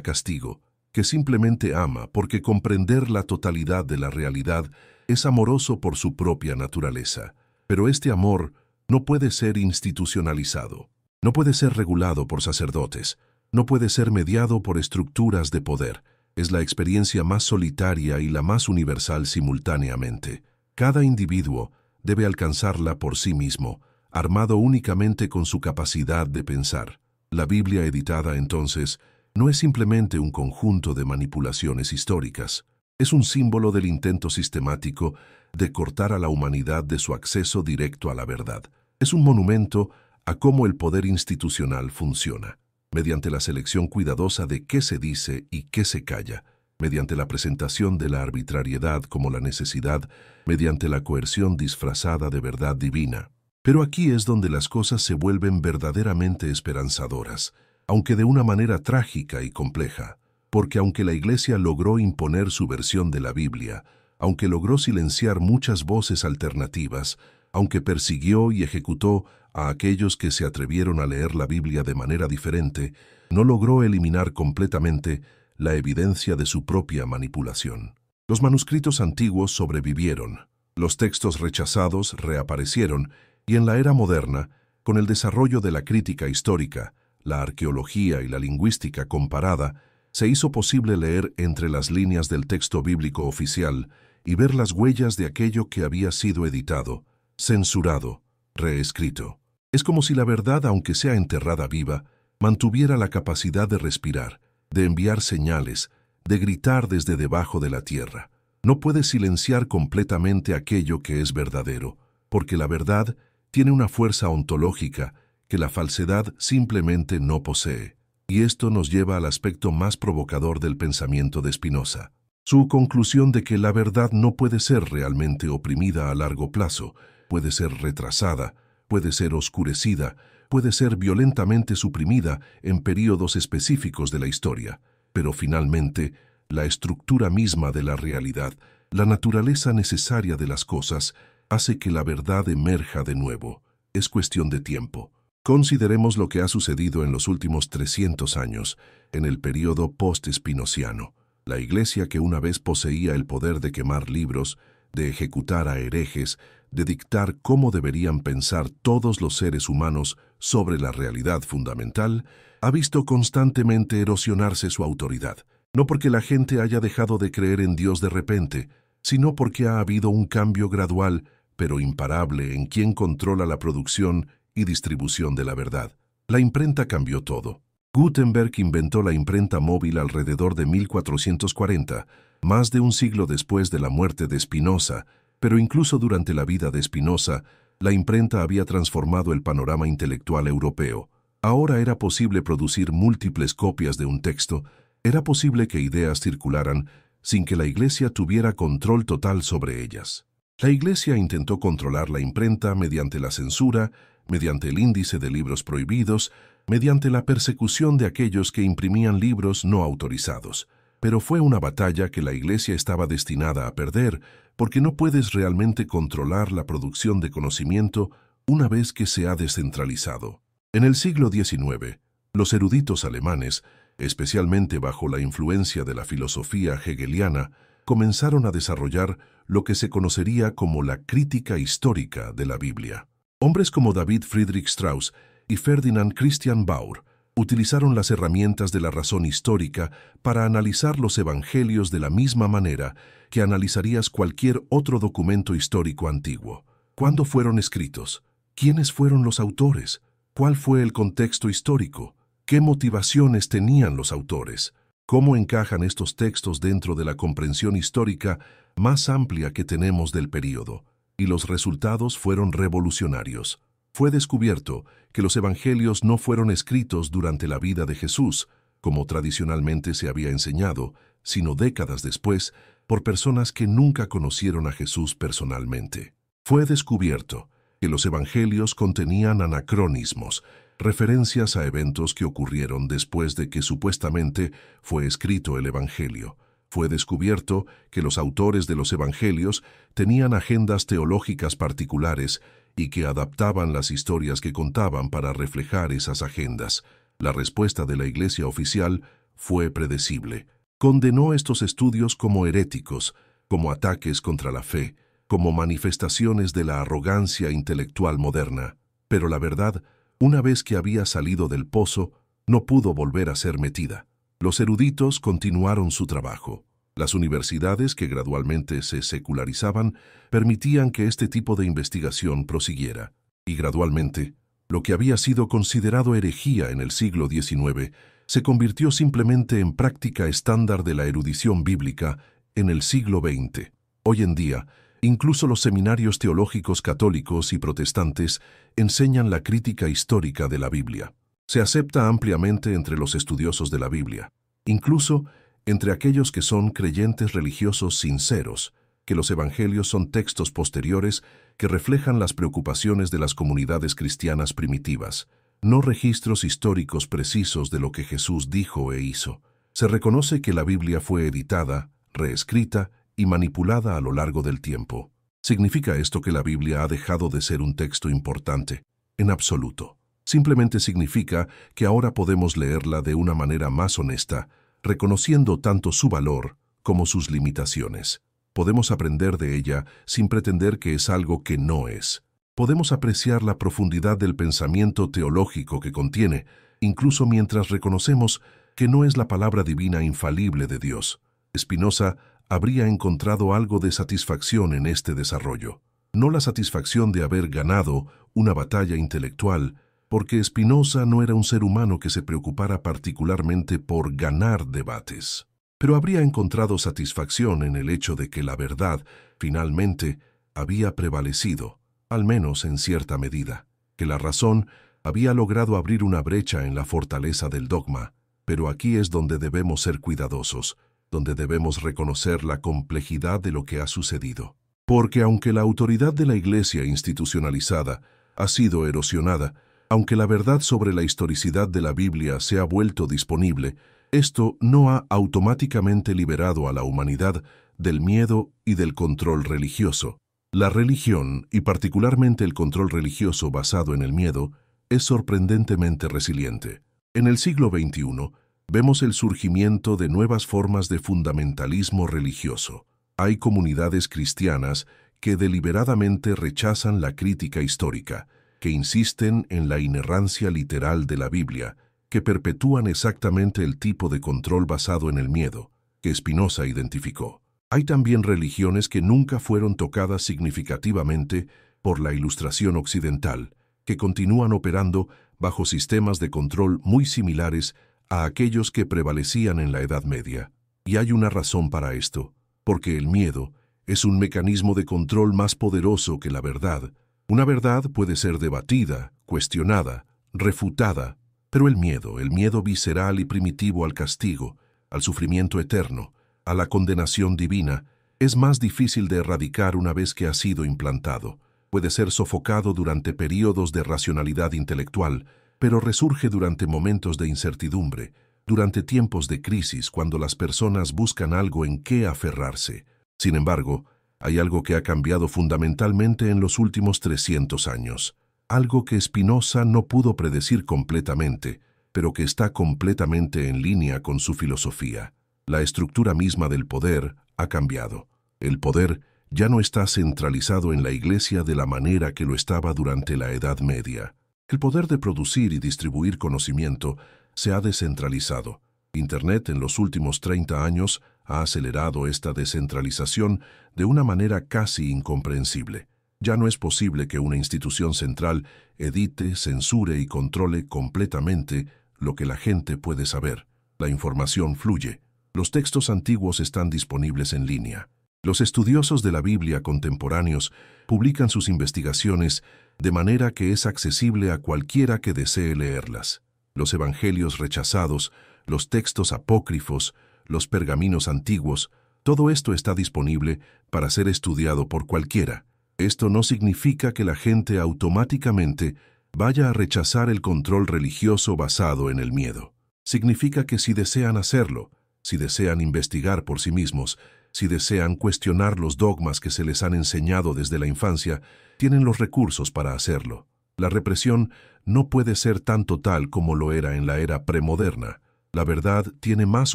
castigo, que simplemente ama porque comprender la totalidad de la realidad es amoroso por su propia naturaleza. Pero este amor no puede ser institucionalizado, no puede ser regulado por sacerdotes, no puede ser mediado por estructuras de poder. Es la experiencia más solitaria y la más universal simultáneamente. Cada individuo debe alcanzarla por sí mismo, armado únicamente con su capacidad de pensar. La Biblia editada, entonces, no es simplemente un conjunto de manipulaciones históricas. Es un símbolo del intento sistemático de cortar a la humanidad de su acceso directo a la verdad. Es un monumento a cómo el poder institucional funciona, mediante la selección cuidadosa de qué se dice y qué se calla, mediante la presentación de la arbitrariedad como la necesidad, mediante la coerción disfrazada de verdad divina. Pero aquí es donde las cosas se vuelven verdaderamente esperanzadoras, aunque de una manera trágica y compleja, porque aunque la Iglesia logró imponer su versión de la Biblia, aunque logró silenciar muchas voces alternativas, aunque persiguió y ejecutó a aquellos que se atrevieron a leer la Biblia de manera diferente, no logró eliminar completamente la evidencia de su propia manipulación. Los manuscritos antiguos sobrevivieron, los textos rechazados reaparecieron, y en la era moderna, con el desarrollo de la crítica histórica, la arqueología y la lingüística comparada, se hizo posible leer entre las líneas del texto bíblico oficial y ver las huellas de aquello que había sido editado, censurado, reescrito. Es como si la verdad, aunque sea enterrada viva, mantuviera la capacidad de respirar, de enviar señales, de gritar desde debajo de la tierra. No puede silenciar completamente aquello que es verdadero, porque la verdad tiene una fuerza ontológica que la falsedad simplemente no posee. Y esto nos lleva al aspecto más provocador del pensamiento de Spinoza. Su conclusión de que la verdad no puede ser realmente oprimida a largo plazo, puede ser retrasada, puede ser oscurecida, puede ser violentamente suprimida en períodos específicos de la historia, pero finalmente, la estructura misma de la realidad, la naturaleza necesaria de las cosas, hace que la verdad emerja de nuevo. Es cuestión de tiempo. Consideremos lo que ha sucedido en los últimos 300 años, en el período post-espinociano. La Iglesia, que una vez poseía el poder de quemar libros, de ejecutar a herejes, de dictar cómo deberían pensar todos los seres humanos sobre la realidad fundamental, ha visto constantemente erosionarse su autoridad. No porque la gente haya dejado de creer en Dios de repente, sino porque ha habido un cambio gradual, pero imparable, en quien controla la producción y distribución de la verdad. La imprenta cambió todo. Gutenberg inventó la imprenta móvil alrededor de 1440, más de un siglo después de la muerte de Spinoza, pero incluso durante la vida de Spinoza, la imprenta había transformado el panorama intelectual europeo. Ahora era posible producir múltiples copias de un texto, era posible que ideas circularan sin que la Iglesia tuviera control total sobre ellas. La Iglesia intentó controlar la imprenta mediante la censura, mediante el índice de libros prohibidos, mediante la persecución de aquellos que imprimían libros no autorizados. Pero fue una batalla que la Iglesia estaba destinada a perder, porque no puedes realmente controlar la producción de conocimiento una vez que se ha descentralizado. En el siglo XIX, los eruditos alemanes, especialmente bajo la influencia de la filosofía hegeliana, comenzaron a desarrollar lo que se conocería como la crítica histórica de la Biblia. Hombres como David Friedrich Strauss y Ferdinand Christian Baur utilizaron las herramientas de la razón histórica para analizar los evangelios de la misma manera que analizarías cualquier otro documento histórico antiguo. ¿Cuándo fueron escritos? ¿Quiénes fueron los autores? ¿Cuál fue el contexto histórico? ¿Qué motivaciones tenían los autores? ¿Cómo encajan estos textos dentro de la comprensión histórica más amplia que tenemos del período? Y los resultados fueron revolucionarios. Fue descubierto que los evangelios no fueron escritos durante la vida de Jesús, como tradicionalmente se había enseñado, sino décadas después, por personas que nunca conocieron a Jesús personalmente. Fue descubierto que los evangelios contenían anacronismos, referencias a eventos que ocurrieron después de que supuestamente fue escrito el evangelio. Fue descubierto que los autores de los evangelios tenían agendas teológicas particulares y que adaptaban las historias que contaban para reflejar esas agendas. La respuesta de la Iglesia oficial fue predecible. Condenó estos estudios como heréticos, como ataques contra la fe, como manifestaciones de la arrogancia intelectual moderna. Pero la verdad, una vez que había salido del pozo, no pudo volver a ser metida. Los eruditos continuaron su trabajo. Las universidades, que gradualmente se secularizaban, permitían que este tipo de investigación prosiguiera. Y gradualmente, lo que había sido considerado herejía en el siglo XIX se convirtió simplemente en práctica estándar de la erudición bíblica en el siglo XX. Hoy en día, incluso los seminarios teológicos católicos y protestantes enseñan la crítica histórica de la Biblia. Se acepta ampliamente entre los estudiosos de la Biblia, incluso entre aquellos que son creyentes religiosos sinceros, que los evangelios son textos posteriores que reflejan las preocupaciones de las comunidades cristianas primitivas, no registros históricos precisos de lo que Jesús dijo e hizo. Se reconoce que la Biblia fue editada, reescrita y manipulada a lo largo del tiempo. ¿Significa esto que la Biblia ha dejado de ser un texto importante? En absoluto. Simplemente significa que ahora podemos leerla de una manera más honesta, reconociendo tanto su valor como sus limitaciones. Podemos aprender de ella sin pretender que es algo que no es. Podemos apreciar la profundidad del pensamiento teológico que contiene, incluso mientras reconocemos que no es la palabra divina infalible de Dios. Spinoza habría encontrado algo de satisfacción en este desarrollo. No la satisfacción de haber ganado una batalla intelectual, porque Spinoza no era un ser humano que se preocupara particularmente por ganar debates. Pero habría encontrado satisfacción en el hecho de que la verdad, finalmente, había prevalecido, al menos en cierta medida, que la razón había logrado abrir una brecha en la fortaleza del dogma. Pero aquí es donde debemos ser cuidadosos, donde debemos reconocer la complejidad de lo que ha sucedido. Porque aunque la autoridad de la Iglesia institucionalizada ha sido erosionada, aunque la verdad sobre la historicidad de la Biblia se ha vuelto disponible, esto no ha automáticamente liberado a la humanidad del miedo y del control religioso. La religión, y particularmente el control religioso basado en el miedo, es sorprendentemente resiliente. En el siglo XXI, vemos el surgimiento de nuevas formas de fundamentalismo religioso. Hay comunidades cristianas que deliberadamente rechazan la crítica histórica, que insisten en la inerrancia literal de la Biblia, que perpetúan exactamente el tipo de control basado en el miedo, que Spinoza identificó. Hay también religiones que nunca fueron tocadas significativamente por la Ilustración occidental, que continúan operando bajo sistemas de control muy similares a aquellos que prevalecían en la Edad Media. Y hay una razón para esto, porque el miedo es un mecanismo de control más poderoso que la verdad. Una verdad puede ser debatida, cuestionada, refutada, pero el miedo visceral y primitivo al castigo, al sufrimiento eterno, a la condenación divina, es más difícil de erradicar una vez que ha sido implantado. Puede ser sofocado durante períodos de racionalidad intelectual, pero resurge durante momentos de incertidumbre, durante tiempos de crisis cuando las personas buscan algo en qué aferrarse. Sin embargo, hay algo que ha cambiado fundamentalmente en los últimos 300 años, algo que Spinoza no pudo predecir completamente, pero que está completamente en línea con su filosofía. La estructura misma del poder ha cambiado. El poder ya no está centralizado en la Iglesia de la manera que lo estaba durante la Edad Media. El poder de producir y distribuir conocimiento se ha descentralizado. Internet en los últimos 30 años ha acelerado esta descentralización de una manera casi incomprensible. Ya no es posible que una institución central edite, censure y controle completamente lo que la gente puede saber. La información fluye. Los textos antiguos están disponibles en línea. Los estudiosos de la Biblia contemporáneos publican sus investigaciones de manera que es accesible a cualquiera que desee leerlas. Los evangelios rechazados, los textos apócrifos, los pergaminos antiguos, todo esto está disponible para ser estudiado por cualquiera. Esto no significa que la gente automáticamente vaya a rechazar el control religioso basado en el miedo. Significa que si desean hacerlo, si desean investigar por sí mismos, si desean cuestionar los dogmas que se les han enseñado desde la infancia, tienen los recursos para hacerlo. La represión no puede ser tan total como lo era en la era premoderna. La verdad tiene más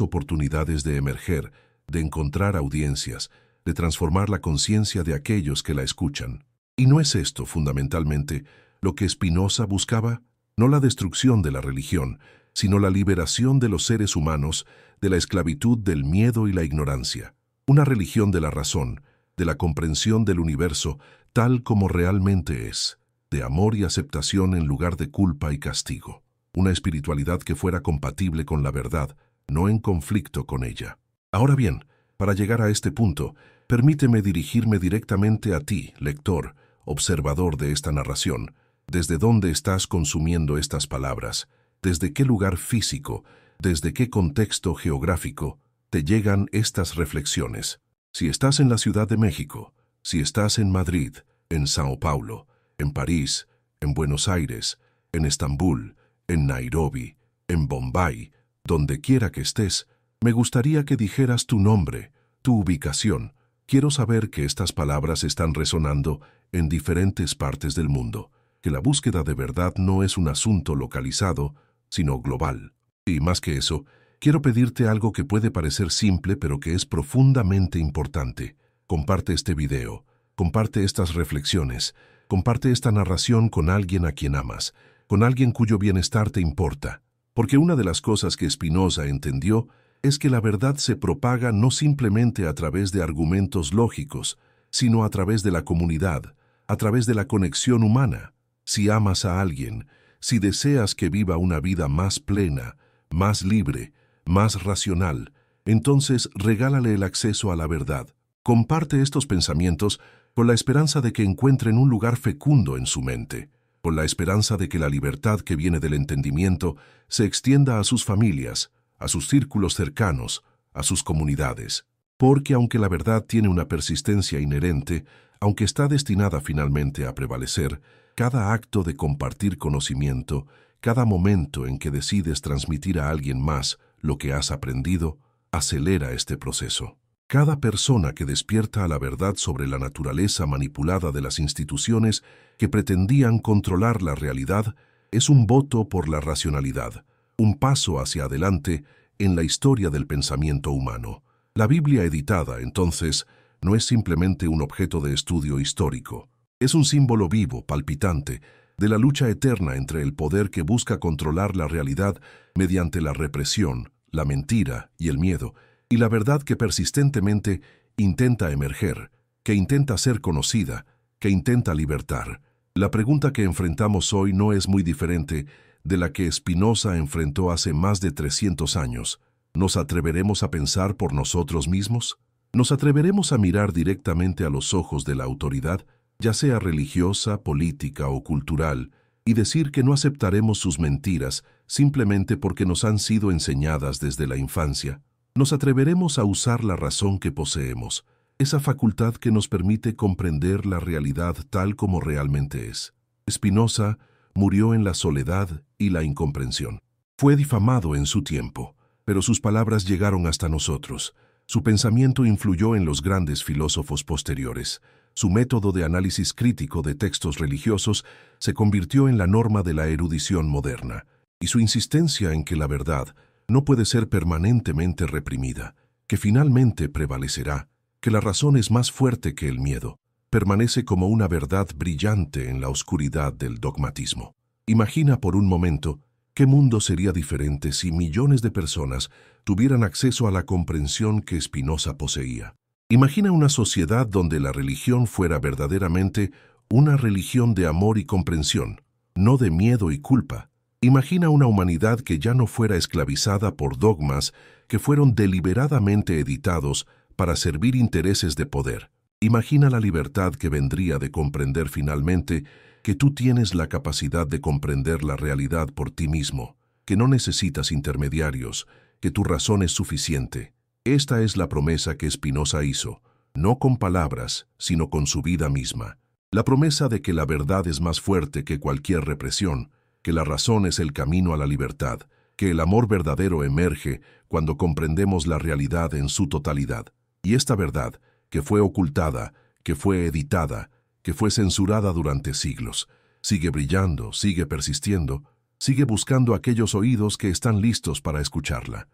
oportunidades de emerger, de encontrar audiencias, de transformar la conciencia de aquellos que la escuchan. ¿Y no es esto, fundamentalmente, lo que Spinoza buscaba? No la destrucción de la religión, sino la liberación de los seres humanos de la esclavitud del miedo y la ignorancia. Una religión de la razón, de la comprensión del universo tal como realmente es, de amor y aceptación en lugar de culpa y castigo. Una espiritualidad que fuera compatible con la verdad, no en conflicto con ella. Ahora bien, para llegar a este punto, permíteme dirigirme directamente a ti, lector, observador de esta narración. ¿Desde dónde estás consumiendo estas palabras? ¿Desde qué lugar físico, desde qué contexto geográfico te llegan estas reflexiones? Si estás en la Ciudad de México, si estás en Madrid, en Sao Paulo, en París, en Buenos Aires, en Estambul, en Nairobi, en Bombay, donde quiera que estés, me gustaría que dijeras tu nombre, tu ubicación. Quiero saber que estas palabras están resonando en diferentes partes del mundo, que la búsqueda de verdad no es un asunto localizado, sino global. Y más que eso, quiero pedirte algo que puede parecer simple, pero que es profundamente importante. Comparte este video, comparte estas reflexiones, comparte esta narración con alguien a quien amas, con alguien cuyo bienestar te importa. Porque una de las cosas que Spinoza entendió es que la verdad se propaga no simplemente a través de argumentos lógicos, sino a través de la comunidad, a través de la conexión humana. Si amas a alguien, si deseas que viva una vida más plena, más libre, más racional, entonces regálale el acceso a la verdad. Comparte estos pensamientos con la esperanza de que encuentren un lugar fecundo en su mente, con la esperanza de que la libertad que viene del entendimiento se extienda a sus familias, a sus círculos cercanos, a sus comunidades. Porque aunque la verdad tiene una persistencia inherente, aunque está destinada finalmente a prevalecer, cada acto de compartir conocimiento, cada momento en que decides transmitir a alguien más lo que has aprendido, acelera este proceso. Cada persona que despierta a la verdad sobre la naturaleza manipulada de las instituciones que pretendían controlar la realidad es un voto por la racionalidad, un paso hacia adelante en la historia del pensamiento humano. La Biblia editada, entonces, no es simplemente un objeto de estudio histórico. Es un símbolo vivo, palpitante, de la lucha eterna entre el poder que busca controlar la realidad mediante la represión, la mentira y el miedo, y la verdad que persistentemente intenta emerger, que intenta ser conocida, que intenta libertar. La pregunta que enfrentamos hoy no es muy diferente de la que Spinoza enfrentó hace más de 300 años. ¿Nos atreveremos a pensar por nosotros mismos? ¿Nos atreveremos a mirar directamente a los ojos de la autoridad, ya sea religiosa, política o cultural, y decir que no aceptaremos sus mentiras simplemente porque nos han sido enseñadas desde la infancia? ¿Nos atreveremos a usar la razón que poseemos, esa facultad que nos permite comprender la realidad tal como realmente es? Spinoza murió en la soledad y la incomprensión. Fue difamado en su tiempo, pero sus palabras llegaron hasta nosotros. Su pensamiento influyó en los grandes filósofos posteriores. Su método de análisis crítico de textos religiosos se convirtió en la norma de la erudición moderna, y su insistencia en que la verdad no puede ser permanentemente reprimida, que finalmente prevalecerá, que la razón es más fuerte que el miedo, permanece como una verdad brillante en la oscuridad del dogmatismo. Imagina por un momento qué mundo sería diferente si millones de personas tuvieran acceso a la comprensión que Spinoza poseía. Imagina una sociedad donde la religión fuera verdaderamente una religión de amor y comprensión, no de miedo y culpa. Imagina una humanidad que ya no fuera esclavizada por dogmas que fueron deliberadamente editados para servir intereses de poder. Imagina la libertad que vendría de comprender finalmente que tú tienes la capacidad de comprender la realidad por ti mismo, que no necesitas intermediarios, que tu razón es suficiente. Esta es la promesa que Spinoza hizo, no con palabras, sino con su vida misma. La promesa de que la verdad es más fuerte que cualquier represión, que la razón es el camino a la libertad, que el amor verdadero emerge cuando comprendemos la realidad en su totalidad. Y esta verdad, que fue ocultada, que fue editada, que fue censurada durante siglos, sigue brillando, sigue persistiendo, sigue buscando aquellos oídos que están listos para escucharla.